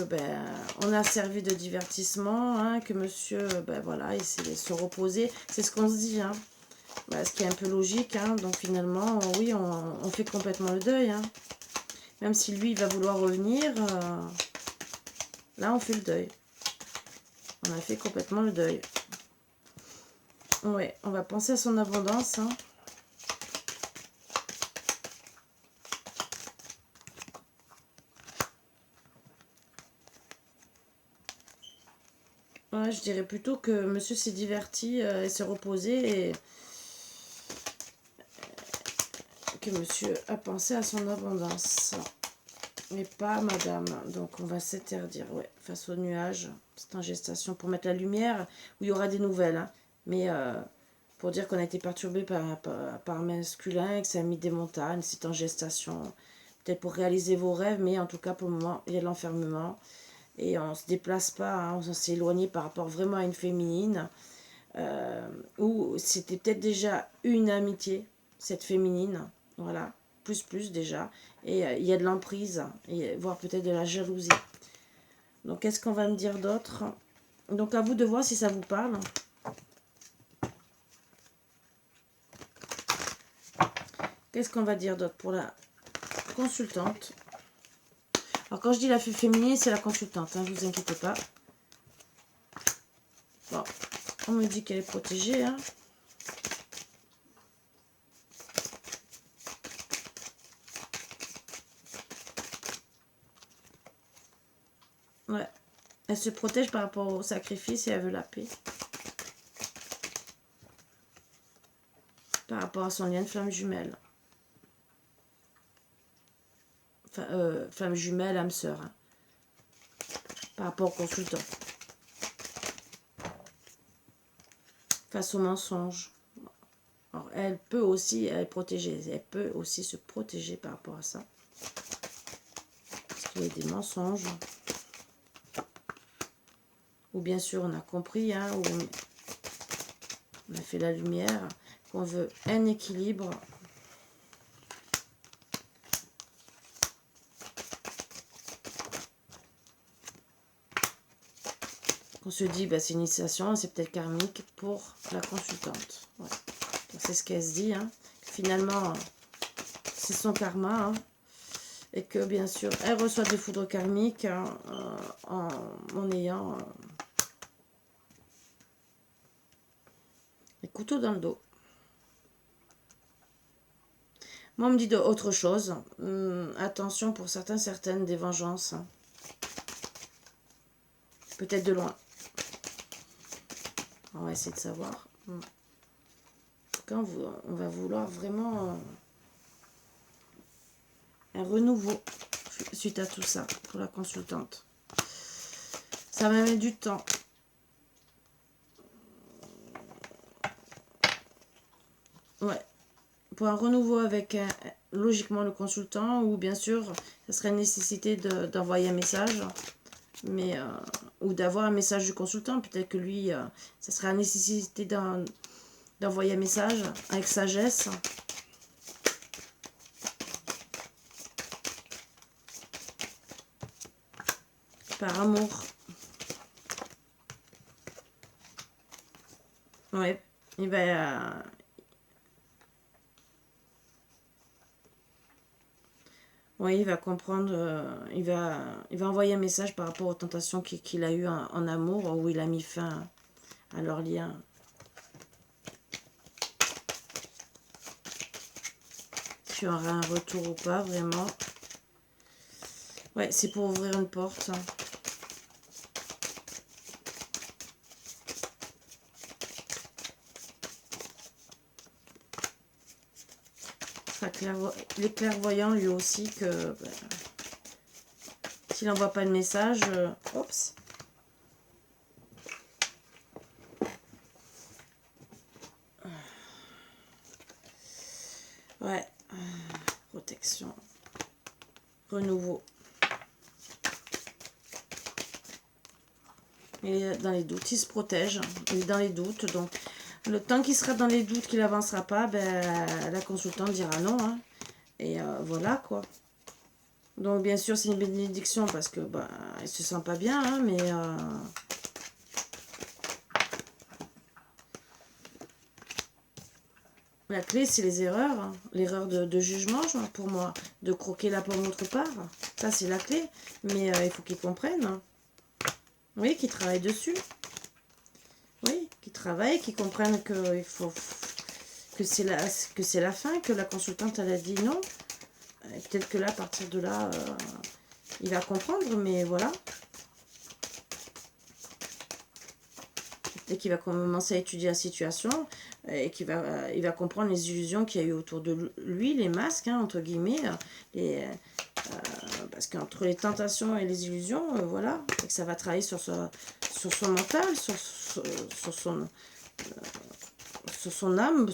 on a servi de divertissement, hein, que monsieur, voilà, il s'est se reposer. C'est ce qu'on se dit, hein. Bah, ce qui est un peu logique, hein. Donc finalement, oui, on fait complètement le deuil, hein. Même si lui, il va vouloir revenir, là, on fait le deuil. On a fait complètement le deuil. Ouais, on va penser à son abondance, hein. Ouais, je dirais plutôt que monsieur s'est diverti et s'est reposé et que monsieur a pensé à son abondance. Mais pas madame. Donc on va s'interdire, ouais, face aux nuages. C'est en gestation pour mettre la lumière où il y aura des nouvelles. Hein. Mais pour dire qu'on a été perturbé par un masculin et que ça a mis des montagnes, c'est en gestation. Peut-être pour réaliser vos rêves, mais en tout cas pour le moment, il y a de l'enfermement. Et on ne se déplace pas, hein, on s'est éloigné par rapport vraiment à une féminine. Ou c'était peut-être déjà une amitié, cette féminine. Voilà, plus déjà. Et il y a de l'emprise, et voire peut-être de la jalousie. Donc qu'est-ce qu'on va me dire d'autre? Donc à vous de voir si ça vous parle. Qu'est-ce qu'on va dire d'autre pour la consultante? Alors quand je dis la fée féminine, c'est la consultante, hein, ne vous inquiétez pas. Bon, on me dit qu'elle est protégée, hein. Ouais. Elle se protège par rapport au sacrifice et elle veut la paix. Par rapport à son lien de flamme jumelle. Enfin, flamme jumelle, âme sœur. Hein. Par rapport au consultant. Face au mensonge. Alors, elle peut aussi, elle est protégée. Elle peut aussi se protéger par rapport à ça. Parce qu'il y a des mensonges. Ou bien sûr, on a compris, hein, où on a fait la lumière, qu'on veut un équilibre. On se dit, bah, c'est une initiation, c'est peut-être karmique pour la consultante. Ouais. C'est ce qu'elle se dit, hein. Finalement, c'est son karma, hein. Et que bien sûr, elle reçoit des foudres karmiques, hein, en ayant les couteaux dans le dos. Moi, on me dit autre chose. Attention pour certaines des vengeances. Hein. Peut-être de loin. On va essayer de savoir. En tout cas, on va vouloir vraiment un renouveau suite à tout ça pour la consultante. Ça va mettre du temps. Ouais. Pour un renouveau avec logiquement le consultant, ou bien sûr, ça serait une nécessité d'envoyer un message, mais ou d'avoir un message du consultant. Peut-être que lui, ça serait une nécessité d'envoyer un message avec sagesse. Par amour. Ouais, il va... oui, il va comprendre, il va envoyer un message par rapport aux tentations qu'il a eues en amour, où il a mis fin à leur lien. S'il y aura un retour ou pas, vraiment. Ouais, c'est pour ouvrir une porte. Il est clairvoyant lui aussi que s'il n'envoie pas de message, oups. Ouais, protection, renouveau. Il est dans les doutes, il se protège, il est dans les doutes, donc le temps qu'il sera dans les doutes, qu'il n'avancera pas, ben, la consultante dira non, hein. Et voilà quoi. Donc bien sûr c'est une bénédiction parce que bah, il se sent pas bien, hein, mais La clé, c'est les erreurs, hein. L'erreur de jugement, pour moi, de croquer la pomme autre part. Ça, c'est la clé. Mais il faut qu'ils comprennent, hein. Oui, qu'ils travaillent dessus. Oui, qu'ils travaillent, qu'ils comprennent que, que c'est la fin, que la consultante, elle a dit non. Et peut-être que là, à partir de là, il va comprendre, mais voilà. Et qu'il va commencer à étudier la situation et il va comprendre les illusions qu'il y a eu autour de lui, les masques, hein, entre guillemets, parce qu'entre les tentations et les illusions, voilà, et que ça va travailler sur son mental, sur son âme,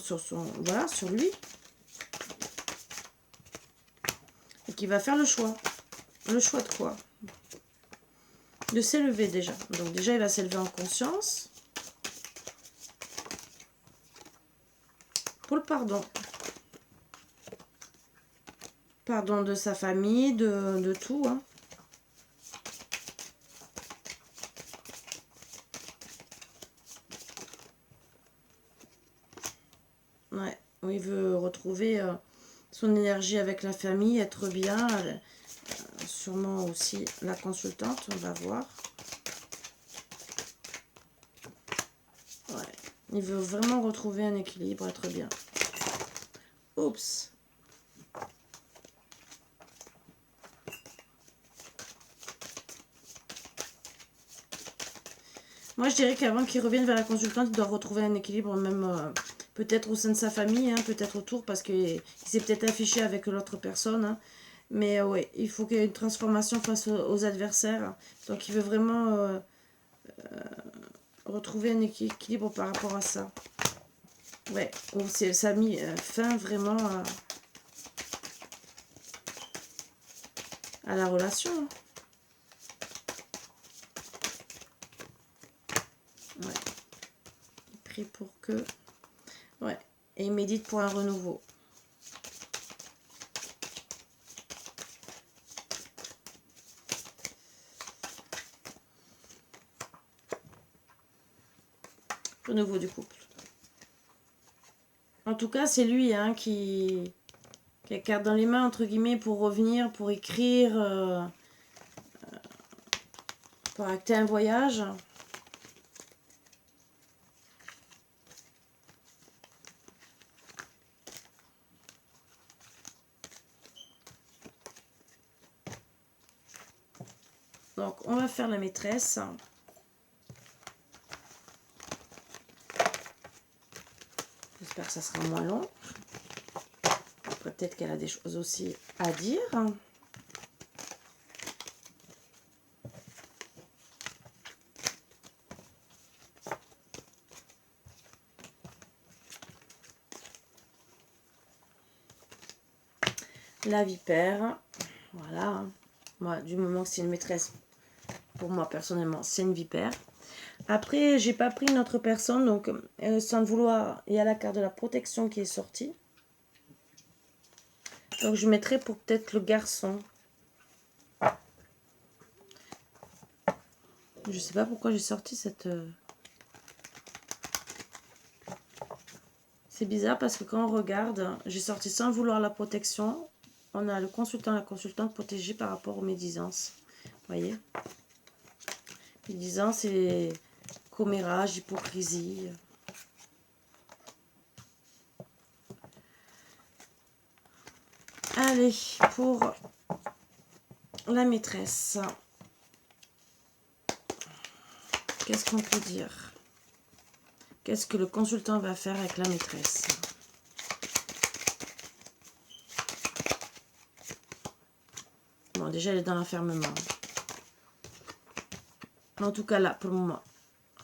voilà, sur lui, et qu'il va faire le choix. Le choix de quoi? De s'élever déjà. Donc déjà, il va s'élever en conscience. Pour le pardon. Pardon de sa famille, de tout. Hein. Ouais, il veut retrouver son énergie avec la famille, être bien. Sûrement aussi la consultante, on va voir. Ouais, il veut vraiment retrouver un équilibre, être bien. Oups. Moi, je dirais qu'avant qu'il revienne vers la consultante, il doit retrouver un équilibre, même peut-être au sein de sa famille, hein, peut-être autour, parce qu'il s'est peut-être affiché avec l'autre personne. Hein. Mais ouais, il faut qu'il y ait une transformation face aux adversaires. Donc, il veut vraiment retrouver un équilibre par rapport à ça. Ouais, ça a mis fin vraiment à la relation. Hein. Ouais. Il prie pour que... Ouais. Et il médite pour un renouveau. Renouveau du couple. En tout cas, c'est lui hein, qui a carte dans les mains, entre guillemets, pour revenir, pour écrire, pour acter un voyage. Donc, on va faire la maîtresse. J'espère que ça sera moins long. Peut-être qu'elle a des choses aussi à dire. La vipère. Voilà. Moi, du moment que c'est une maîtresse, pour moi, personnellement, c'est une vipère. Après, j'ai pas pris une autre personne, donc sans le vouloir, il y a la carte de la protection qui est sortie. Donc je mettrai pour peut-être le garçon. Je sais pas pourquoi j'ai sorti cette... C'est bizarre parce que quand on regarde, j'ai sorti sans vouloir la protection. On a le consultant, la consultante protégée par rapport aux médisances. Vous voyez? Médisance, c'est commérage, hypocrisie. Allez, pour la maîtresse. Qu'est-ce qu'on peut dire? Qu'est-ce que le consultant va faire avec la maîtresse? Bon, déjà, elle est dans l'enfermement. En tout cas, là, pour le moment,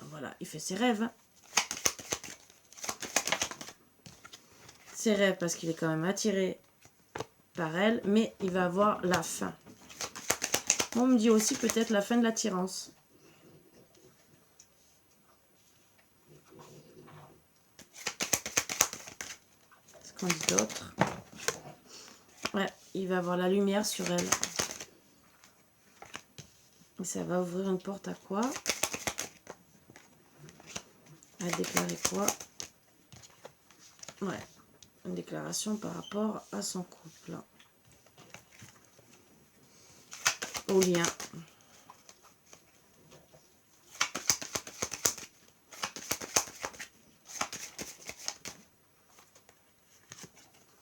voilà, il fait ses rêves. Ses rêves parce qu'il est quand même attiré par elle, mais il va avoir la fin. On me dit aussi peut-être la fin de l'attirance. Ce qu'on dit d'autre. Ouais, il va avoir la lumière sur elle. Et ça va ouvrir une porte à quoi? À déclarer quoi? Ouais. une déclaration par rapport à son couple. Au lien.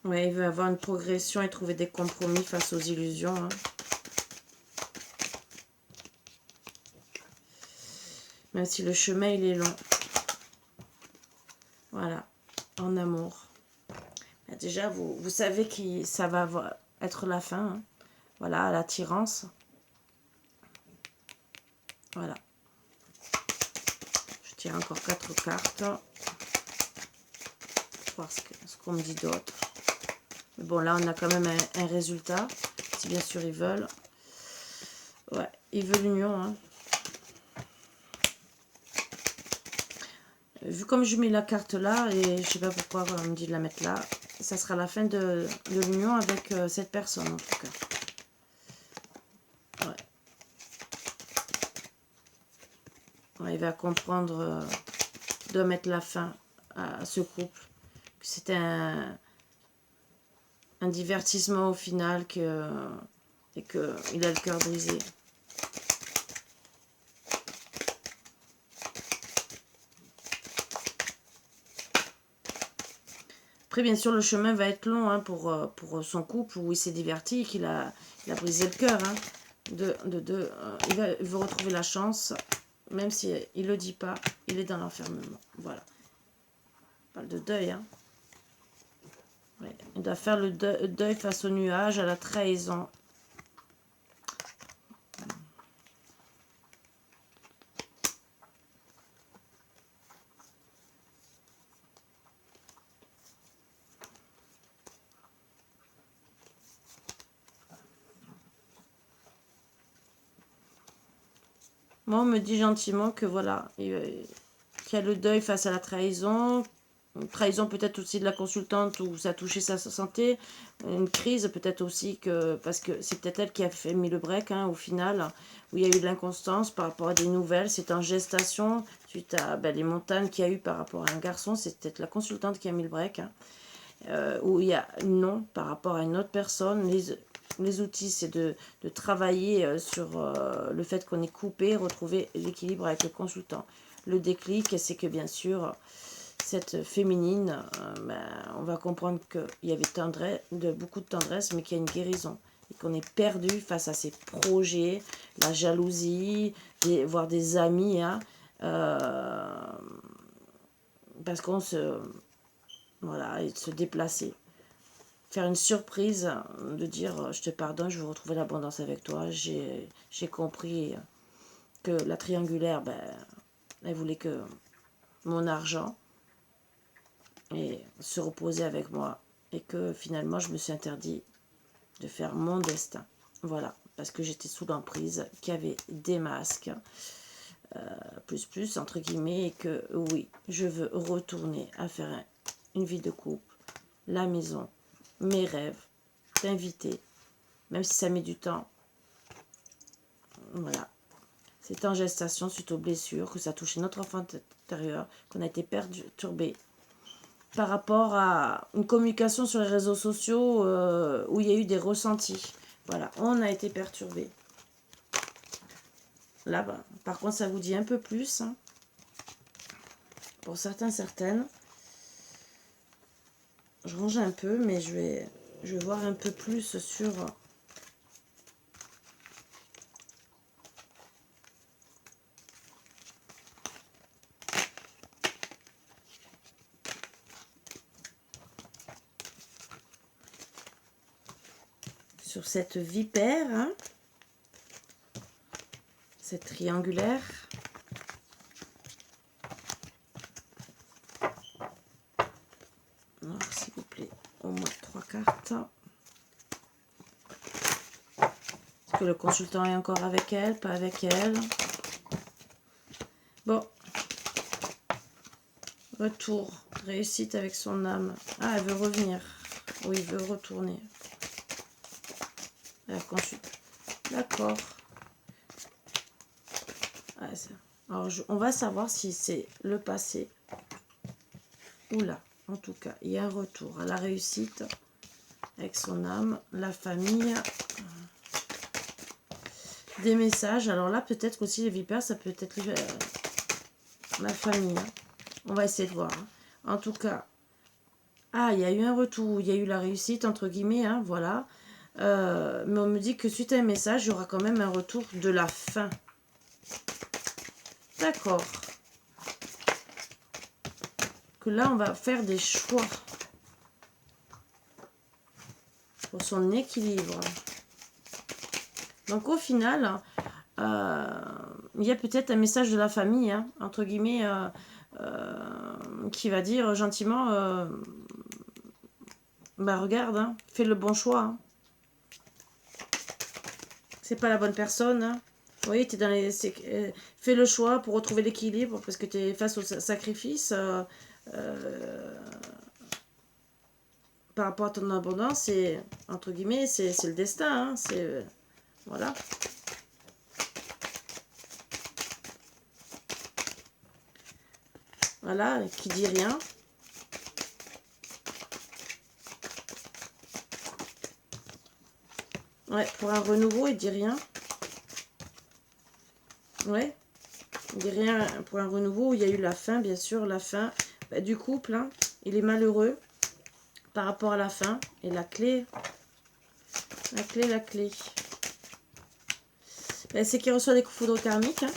Ouais, il veut avoir une progression et trouver des compromis face aux illusions. Hein. Même si le chemin, il est long. Voilà, en amour. Déjà, vous savez que ça va être la fin. Hein. Voilà, l'attirance. Voilà. Je tire encore 4 cartes. Voir ce qu'on me dit d'autre. Mais bon, là, on a quand même un résultat. Si bien sûr, ils veulent. Ouais, ils veulent l'union. Hein. Vu comme je mets la carte là, et je sais pas pourquoi on me dit de la mettre là, ça sera la fin de l'union avec cette personne, en tout cas. Ouais. Ouais, il va comprendre de mettre la fin à ce couple. C'était un divertissement au final et qu'il a le cœur brisé. Après, bien sûr, le chemin va être long hein, pour son couple où il s'est diverti et qu'il a brisé le cœur. Hein, il veut retrouver la chance, même s'il ne le dit pas, il est dans l'enfermement. Voilà. On parle de deuil. Hein. Ouais. Il doit faire le deuil face au nuage, à la trahison. Moi, on me dit gentiment que voilà, qu'il y a le deuil face à la trahison. Une trahison peut-être aussi de la consultante où ça a touché sa santé. Une crise peut-être aussi parce que c'est peut-être elle qui a mis le break hein, au final, où il y a eu de l'inconstance par rapport à des nouvelles. C'est en gestation suite à les montagnes qu'il y a eu par rapport à un garçon. C'est peut-être la consultante qui a mis le break. Hein, où il y a non par rapport à une autre personne. Les outils, c'est de travailler sur le fait qu'on est coupé, retrouver l'équilibre avec le consultant. Le déclic, c'est que bien sûr, cette féminine, on va comprendre qu'il y avait beaucoup de tendresse, mais qu'il y a une guérison. Et qu'on est perdu face à ces projets, la jalousie, voire des amis, hein, parce qu'on se... Voilà, et de se déplacer. Faire une surprise, de dire je te pardonne, je veux retrouver l'abondance avec toi. J'ai compris que la triangulaire, elle voulait que mon argent et se reposer avec moi. Et que finalement, je me suis interdit de faire mon destin. Voilà, parce que j'étais sous l'emprise, qu'il y avait des masques, plus, entre guillemets, et que oui, je veux retourner à faire une vie de couple, la maison, mes rêves, t'inviter, même si ça met du temps. Voilà. C'est en gestation suite aux blessures, que ça a touché notre enfant intérieur, qu'on a été perturbé par rapport à une communication sur les réseaux sociaux où il y a eu des ressentis. Voilà, on a été perturbé. Là, par contre, ça vous dit un peu plus. Hein, pour certaines. Je range un peu, mais je vais voir un peu plus sur cette vipère, hein, cette triangulaire. Alors, s'il vous plaît, au moins 3 cartes. Est-ce que le consultant est encore avec elle, pas avec elle? Bon. Retour. Réussite avec son âme. Ah, elle veut revenir. Oui, il veut retourner. La consulte. D'accord. Alors, on va savoir si c'est le passé ou là. En tout cas, il y a un retour à la réussite avec son âme, la famille, des messages. Alors là, peut-être aussi les vipères, ça peut être la famille. Hein. On va essayer de voir. Hein. En tout cas, il y a eu un retour, il y a eu la réussite, entre guillemets, hein, voilà. Mais on me dit que suite à un message, il y aura quand même un retour de la fin. D'accord. Que là, on va faire des choix pour son équilibre. Donc au final, il y a peut-être un message de la famille, hein, entre guillemets, qui va dire gentiment, bah regarde, hein, fais le bon choix. Hein. C'est pas la bonne personne. Hein. Vous voyez, t'es dans les, fais le choix pour retrouver l'équilibre parce que tu es face au sacrifice. Par rapport à ton abondance, c'est, entre guillemets, c'est le destin. Hein, c'est, voilà. Voilà, qui dit rien. Ouais, pour un renouveau, il dit rien. Ouais, il dit rien pour un renouveau. Il y a eu la fin, bien sûr, la fin du couple. Hein, il est malheureux par rapport à la fin. Et la clé, la clé. C'est qu'il reçoit des coups de foudre karmiques. Hein,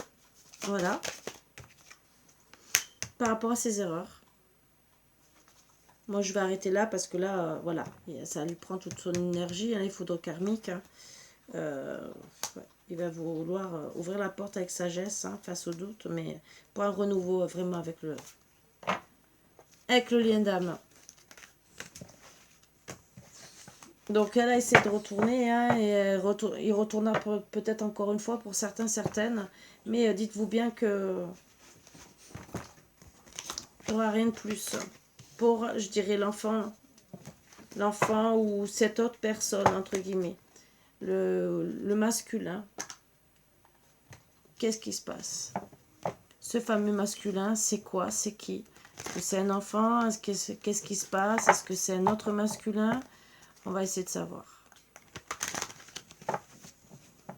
voilà. Par rapport à ses erreurs. Moi, je vais arrêter là parce que là, voilà, ça lui prend toute son énergie, hein, les foudres karmiques. Hein. Ouais, il va vouloir ouvrir la porte avec sagesse hein, face au doute, mais pour un renouveau vraiment avec le lien d'âme. Donc elle a essayé de retourner, hein, et il retourna peut-être encore une fois pour certains, certaines, mais dites-vous bien que il n'y aura rien de plus pour, je dirais, l'enfant ou cette autre personne, entre guillemets, le masculin. Qu'est-ce qui se passe? Ce fameux masculin, c'est quoi? C'est qui? Est-ce que c'est un enfant? Qu'est-ce qui se passe? Est-ce que c'est un autre masculin? On va essayer de savoir.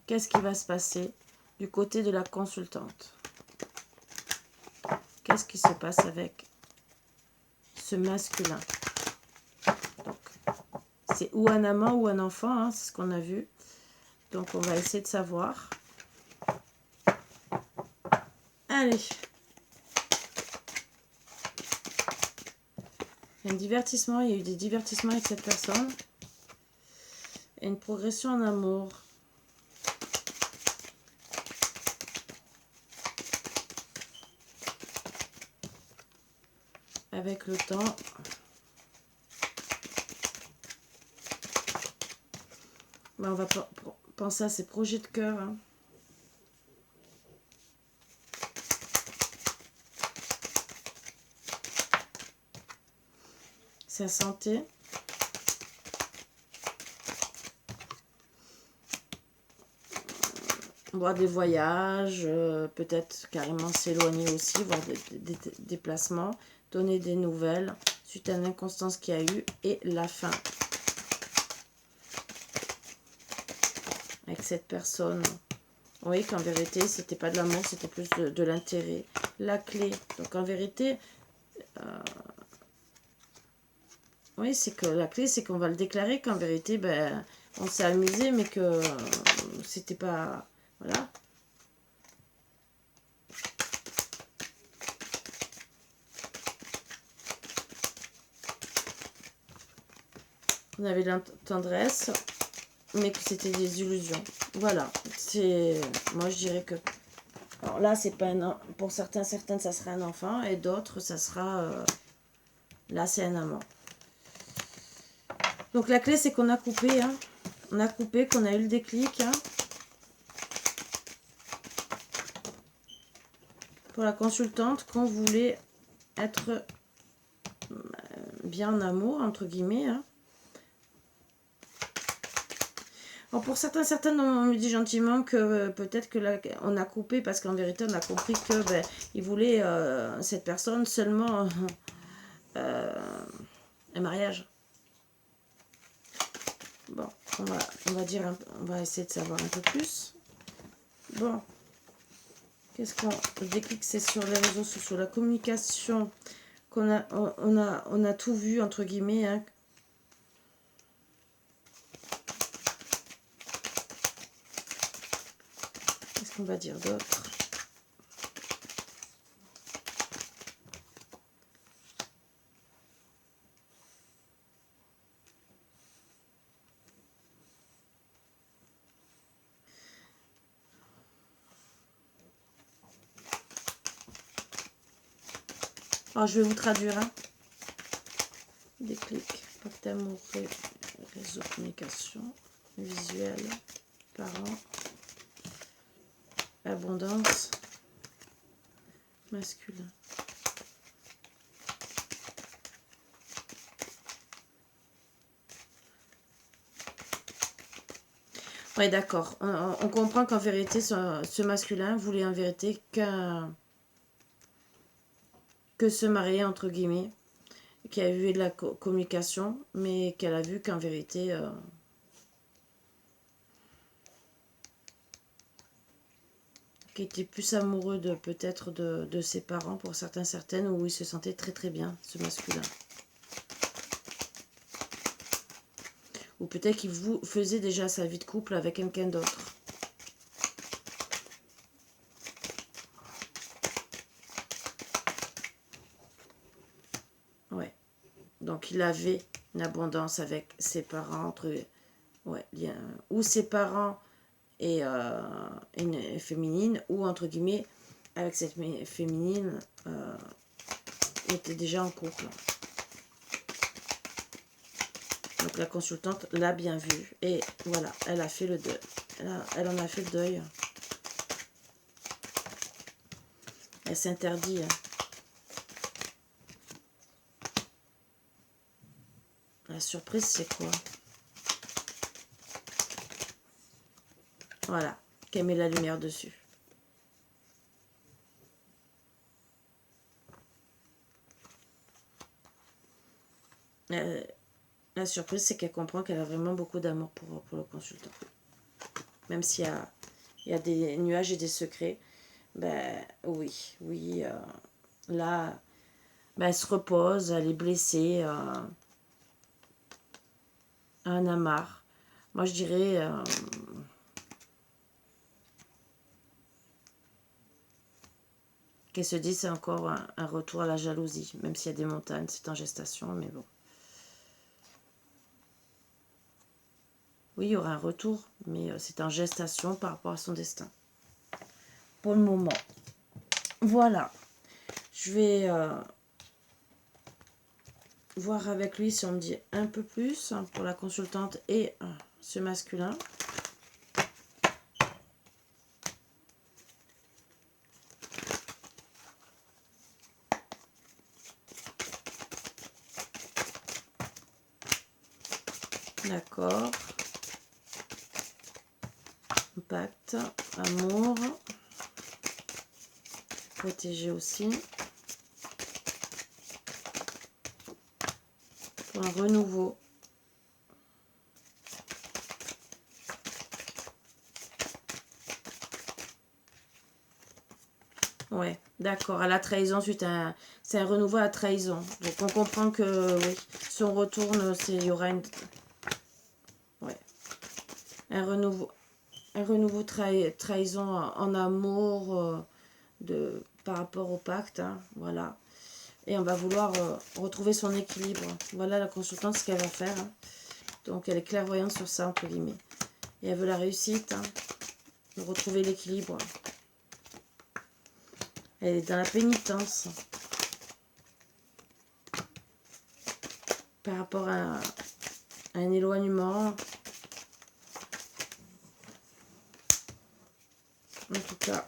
Qu'est-ce qui va se passer du côté de la consultante? Qu'est-ce qui se passe avec ce masculin? Donc, c'est ou un amant ou un enfant, hein, c'est ce qu'on a vu. Donc, on va essayer de savoir. Allez. Il y a un divertissement, il y a eu des divertissements avec cette personne. Et une progression en amour. Avec le temps. Ben, on va penser à ses projets de cœur. Hein. Sa santé. Voir des voyages, peut-être carrément s'éloigner aussi, voir des déplacements, donner des nouvelles suite à l'inconstance qu'il y a eu et la fin. Avec cette personne. Oui, qu'en vérité, c'était pas de l'amour, c'était plus de l'intérêt. La clé. Donc en vérité, oui, c'est que la clé, c'est qu'on va le déclarer qu'en vérité, ben, on s'est amusé, mais que c'était pas... Voilà. On avait de la tendresse, mais que c'était des illusions. Voilà. C'est... Moi, je dirais que... Alors là, c'est pas un... Pour certaines, ça sera un enfant, et d'autres, ça sera... Là, c'est un amant. Donc, la clé, c'est qu'on a coupé, hein. On a coupé, qu'on a eu le déclic, hein. Pour la consultante, qu'on voulait être bien en amour, entre guillemets. Hein. Alors pour certaines, on me dit gentiment que peut-être que là, on a coupé parce qu'en vérité, on a compris que il voulait cette personne seulement un mariage. Bon, on va essayer de savoir un peu plus. Bon, qu'est-ce qu'on... Le déclic, c'est sur les réseaux sociaux, la communication, on a tout vu, entre guillemets, hein. Qu'est-ce qu'on va dire d'autre? Alors, je vais vous traduire, hein. Déclic, pacte d'amour, réseau de communication, visuel, parents, abondance, masculin. Oui, d'accord. On comprend qu'en vérité, ce masculin voulait en vérité que se marier, entre guillemets, qui a vu de la communication, mais qu'elle a vu qu'en vérité, qui était plus amoureux de peut-être de ses parents, pour certains, certaines, où il se sentait très très bien, ce masculin. Ou peut-être qu'il faisait déjà sa vie de couple avec quelqu'un d'autre. Ouais. Donc il avait une abondance avec ses parents, ou ses parents et une féminine, ou entre guillemets, avec cette féminine, il était déjà en couple. Donc la consultante l'a bien vu et voilà, elle a fait le deuil. Elle en a fait le deuil. Elle s'interdit. La surprise, c'est quoi? Voilà, qu'elle met la lumière dessus. La surprise, c'est qu'elle comprend qu'elle a vraiment beaucoup d'amour pour le consultant. Même s'il y a des nuages et des secrets, ben oui, là, ben, elle se repose, elle est blessée, elle en a marre. Moi, je dirais... qu'elle se dit c'est encore un retour à la jalousie, même s'il y a des montagnes, c'est en gestation, mais bon. Oui, il y aura un retour, mais c'est en gestation par rapport à son destin. Pour le moment. Voilà. Je vais voir avec lui si on me dit un peu plus pour la consultante et ce masculin. D'accord. Pacte, amour. Protégé aussi. Pour un renouveau. Ouais, d'accord. À la trahison, c'est un renouveau à la trahison. Donc on comprend que oui, si on retourne, il y aura une... Ouais. Un renouveau trahison en amour par rapport au pacte. Hein, voilà. Et on va vouloir retrouver son équilibre. Voilà la consultante, ce qu'elle va faire. Hein. Donc elle est clairvoyante sur ça, entre guillemets. Et elle veut la réussite, hein, de retrouver l'équilibre. Elle est dans la pénitence. Par rapport à un éloignement. En tout cas,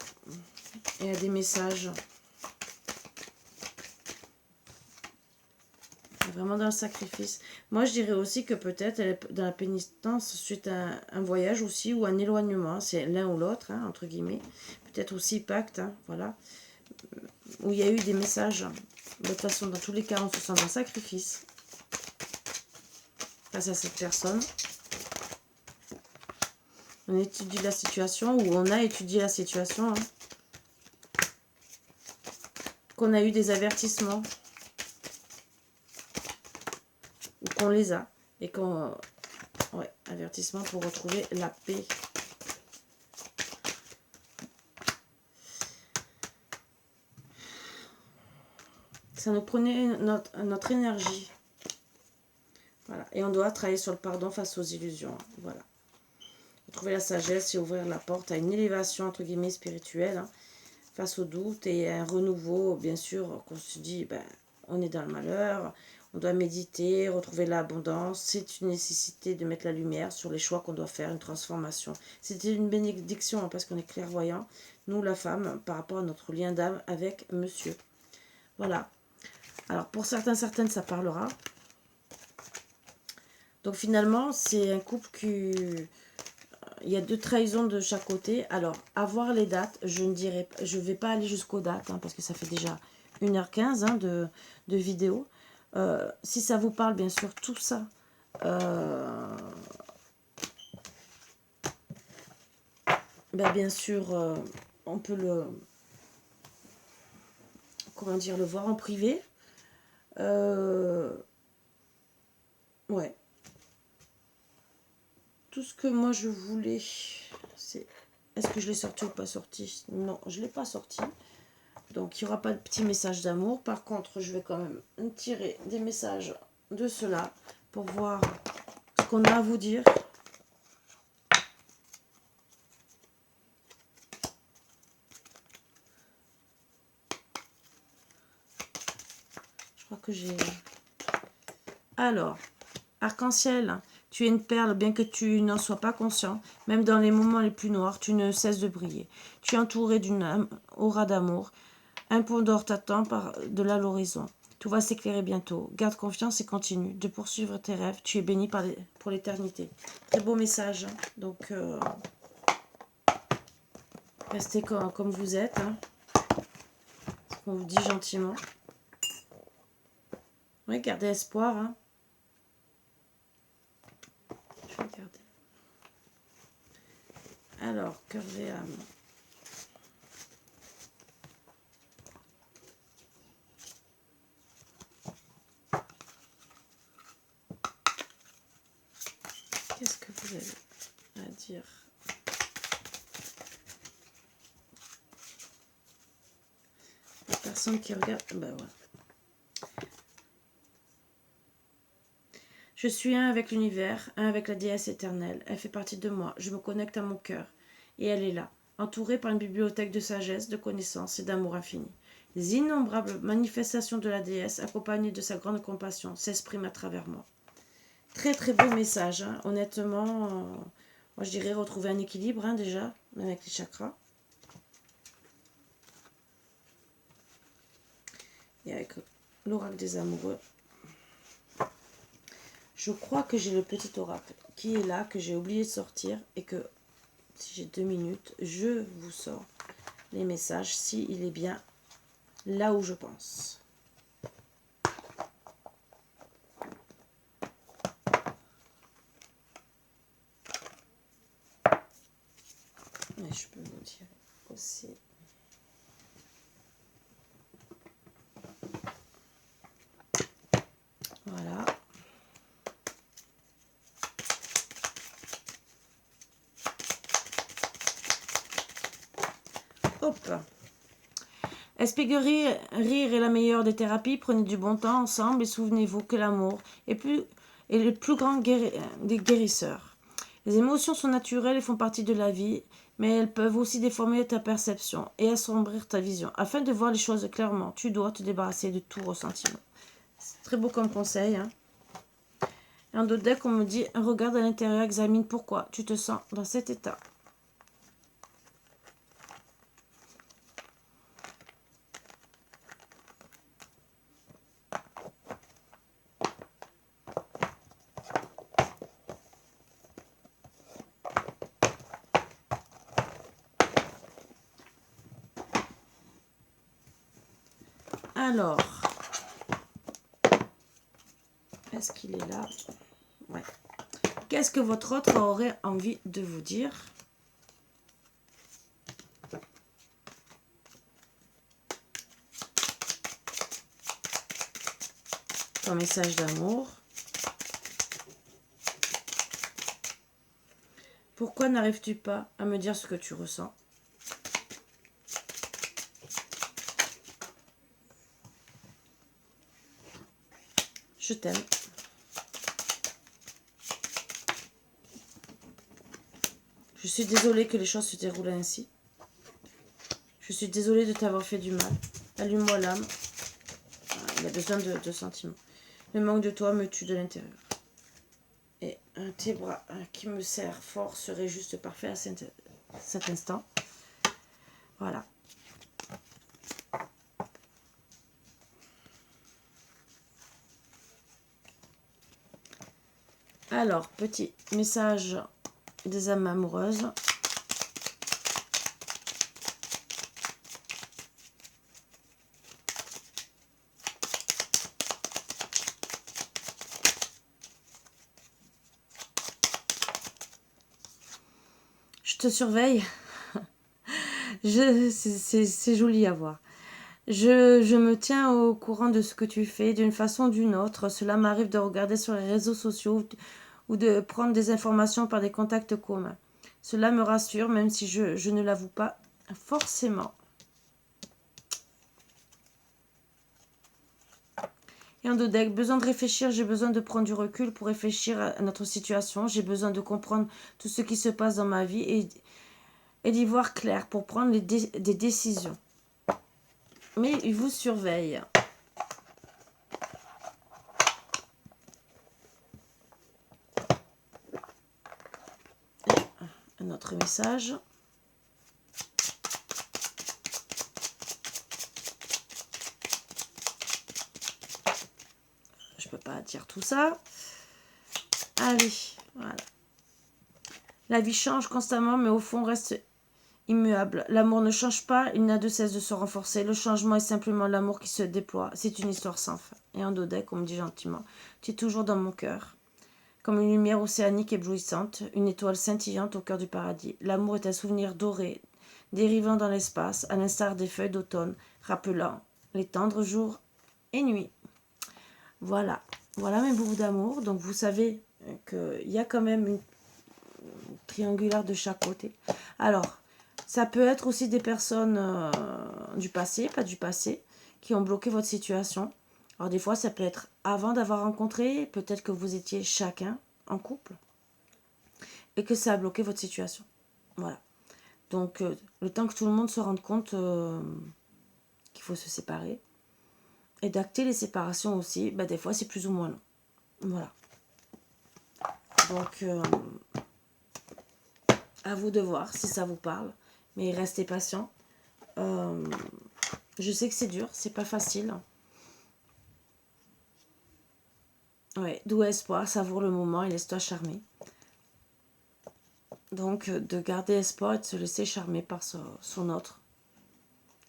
il y a des messages. Vraiment dans le sacrifice. Moi, je dirais aussi que peut-être elle est dans la pénitence suite à un voyage aussi ou un éloignement. C'est l'un ou l'autre, hein, entre guillemets. Peut-être aussi pacte, hein, voilà. Où il y a eu des messages. De toute façon, dans tous les cas, on se sent dans le sacrifice. face à cette personne. On étudie la situation, ou on a étudié la situation. Hein. Qu'on a eu des avertissements. Ou qu'on les a. Et qu'on... Ouais, avertissement pour retrouver la paix. Ça nous prenait notre énergie. Voilà. Et on doit travailler sur le pardon face aux illusions. Voilà. Trouver la sagesse et ouvrir la porte à une élévation, entre guillemets, spirituelle. Hein, face au doute et à un renouveau, bien sûr, qu'on se dit, ben, on est dans le malheur. On doit méditer, retrouver l'abondance. C'est une nécessité de mettre la lumière sur les choix qu'on doit faire, une transformation. C'était une bénédiction, hein, parce qu'on est clairvoyant, nous, la femme, par rapport à notre lien d'âme avec monsieur. Voilà. Alors, pour certaines, ça parlera. Donc, finalement, c'est un couple qui... Il y a 2 trahisons de chaque côté. Alors, avoir les dates, je ne vais pas aller jusqu'aux dates, hein, parce que ça fait déjà 1h15 hein, de vidéo. Si ça vous parle, bien sûr, tout ça... ben, bien sûr, on peut le... Comment dire, le voir en privé. Ouais. Tout ce que moi je voulais, c'est... Est-ce que je l'ai sorti ou pas sorti? Non, je ne l'ai pas sorti. Donc, il n'y aura pas de petits messages d'amour. Par contre, je vais quand même tirer des messages de cela pour voir ce qu'on a à vous dire. Je crois que j'ai... Alors, arc-en-ciel, tu es une perle, bien que tu n'en sois pas conscient. Même dans les moments les plus noirs, tu ne cesses de briller. Tu es entouré d'une aura d'amour. Un pont d'or t'attend par-delà l'horizon. Tout va s'éclairer bientôt. Garde confiance et continue de poursuivre tes rêves. Tu es béni pour l'éternité. Très beau message. Hein. Donc, restez comme vous êtes. Hein. Ce qu'on vous dit gentiment. Oui, gardez espoir. Hein. Je vais regarder. Alors, cœur et âme. Qu'est-ce que vous avez à dire? La personne qui regarde... Ben voilà. Je suis un avec l'univers, un avec la déesse éternelle. Elle fait partie de moi. Je me connecte à mon cœur. Et elle est là, entourée par une bibliothèque de sagesse, de connaissances et d'amour infini. Les innombrables manifestations de la déesse, accompagnées de sa grande compassion, s'expriment à travers moi. Très très beau message. Hein. Honnêtement, moi je dirais retrouver un équilibre hein, déjà, avec les chakras. Et avec l'oracle des amoureux. Je crois que j'ai le petit oracle qui est là, que j'ai oublié de sortir et que si j'ai 2 minutes, je vous sors les messages s'il est bien là où je pense. Et je peux vous dire aussi. Voilà. Hop. Espéguerie, rire est la meilleure des thérapies. Prenez du bon temps ensemble et souvenez-vous que l'amour est le plus grand des guérisseurs. Les émotions sont naturelles et font partie de la vie, mais elles peuvent aussi déformer ta perception et assombrir ta vision. Afin de voir les choses clairement, tu dois te débarrasser de tout ressentiment. C'est très beau comme conseil. Hein. Et en d'autres decks, on me dit, regarde à l'intérieur, examine pourquoi tu te sens dans cet état. Alors, est-ce qu'il est là? Ouais. Qu'est-ce que votre autre aurait envie de vous dire? Ton message d'amour. Pourquoi n'arrives-tu pas à me dire ce que tu ressens? Je t'aime. Je suis désolée que les choses se déroulent ainsi. Je suis désolée de t'avoir fait du mal. Allume-moi l'âme. Il a besoin de sentiments. Le manque de toi me tue de l'intérieur. Et tes bras qui me serrent fort seraient juste parfaits à cet instant. Voilà. Alors, petit message des âmes amoureuses. Je te surveille. C'est joli à voir. Je me tiens au courant de ce que tu fais d'une façon ou d'une autre. Cela m'arrive de regarder sur les réseaux sociaux ou de prendre des informations par des contacts communs. Cela me rassure, même si je ne l'avoue pas forcément. Et en deck, besoin de réfléchir, j'ai besoin de prendre du recul pour réfléchir à notre situation. J'ai besoin de comprendre tout ce qui se passe dans ma vie et d'y voir clair pour prendre des décisions. Mais il vous surveille. Un autre message. Je peux pas dire tout ça. Allez, voilà. La vie change constamment, mais au fond reste immuable. L'amour ne change pas, il n'a de cesse de se renforcer. Le changement est simplement l'amour qui se déploie. C'est une histoire sans fin. Et en dodec, on me dit gentiment, tu es toujours dans mon cœur. Comme une lumière océanique éblouissante, une étoile scintillante au cœur du paradis. L'amour est un souvenir doré, dérivant dans l'espace, à l'instar des feuilles d'automne, rappelant les tendres jours et nuits. Voilà. Voilà mes bouts d'amour. Donc vous savez qu'il y a quand même une triangulaire de chaque côté. Alors, ça peut être aussi des personnes du passé, pas du passé, qui ont bloqué votre situation. Alors des fois, ça peut être avant d'avoir rencontré, peut-être que vous étiez chacun en couple et que ça a bloqué votre situation. Voilà. Donc, le temps que tout le monde se rende compte qu'il faut se séparer et d'acter les séparations aussi, bah, des fois, c'est plus ou moins long. Voilà. Donc, à vous de voir si ça vous parle, mais restez patient. Je sais que c'est dur, c'est pas facile. Ouais, doux espoir, savoure le moment et laisse-toi charmer. Donc, de garder espoir et de se laisser charmer par son autre.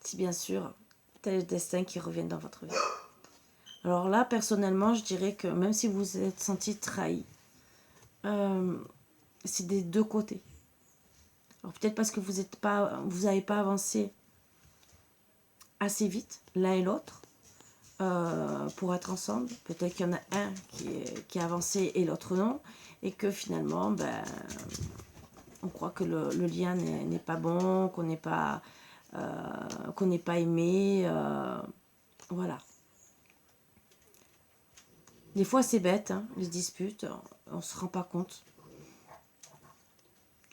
Si bien sûr, tel est le destin qui revient dans votre vie. Alors là, personnellement, je dirais que même si vous vous êtes senti trahi, c'est des deux côtés. Alors peut-être parce que vous n'avez pas avancé assez vite, l'un et l'autre, pour être ensemble. Peut-être qu'il y en a un qui a avancé et l'autre non. Et que finalement, ben, on croit que le lien n'est pas bon, qu'on n'est pas aimé. Voilà. Des fois, c'est bête, hein, les disputes. On ne se rend pas compte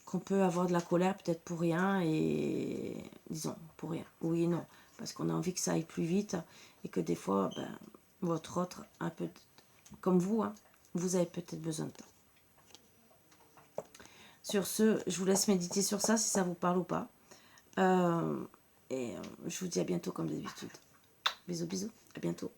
qu'on peut avoir de la colère peut-être pour rien. Et disons, pour rien. Oui et non. Parce qu'on a envie que ça aille plus vite. Et que des fois, ben, votre autre, un peu comme vous, hein, vous avez peut-être besoin de temps. Sur ce, je vous laisse méditer sur ça si ça vous parle ou pas. Je vous dis à bientôt comme d'habitude. Bisous, bisous. À bientôt.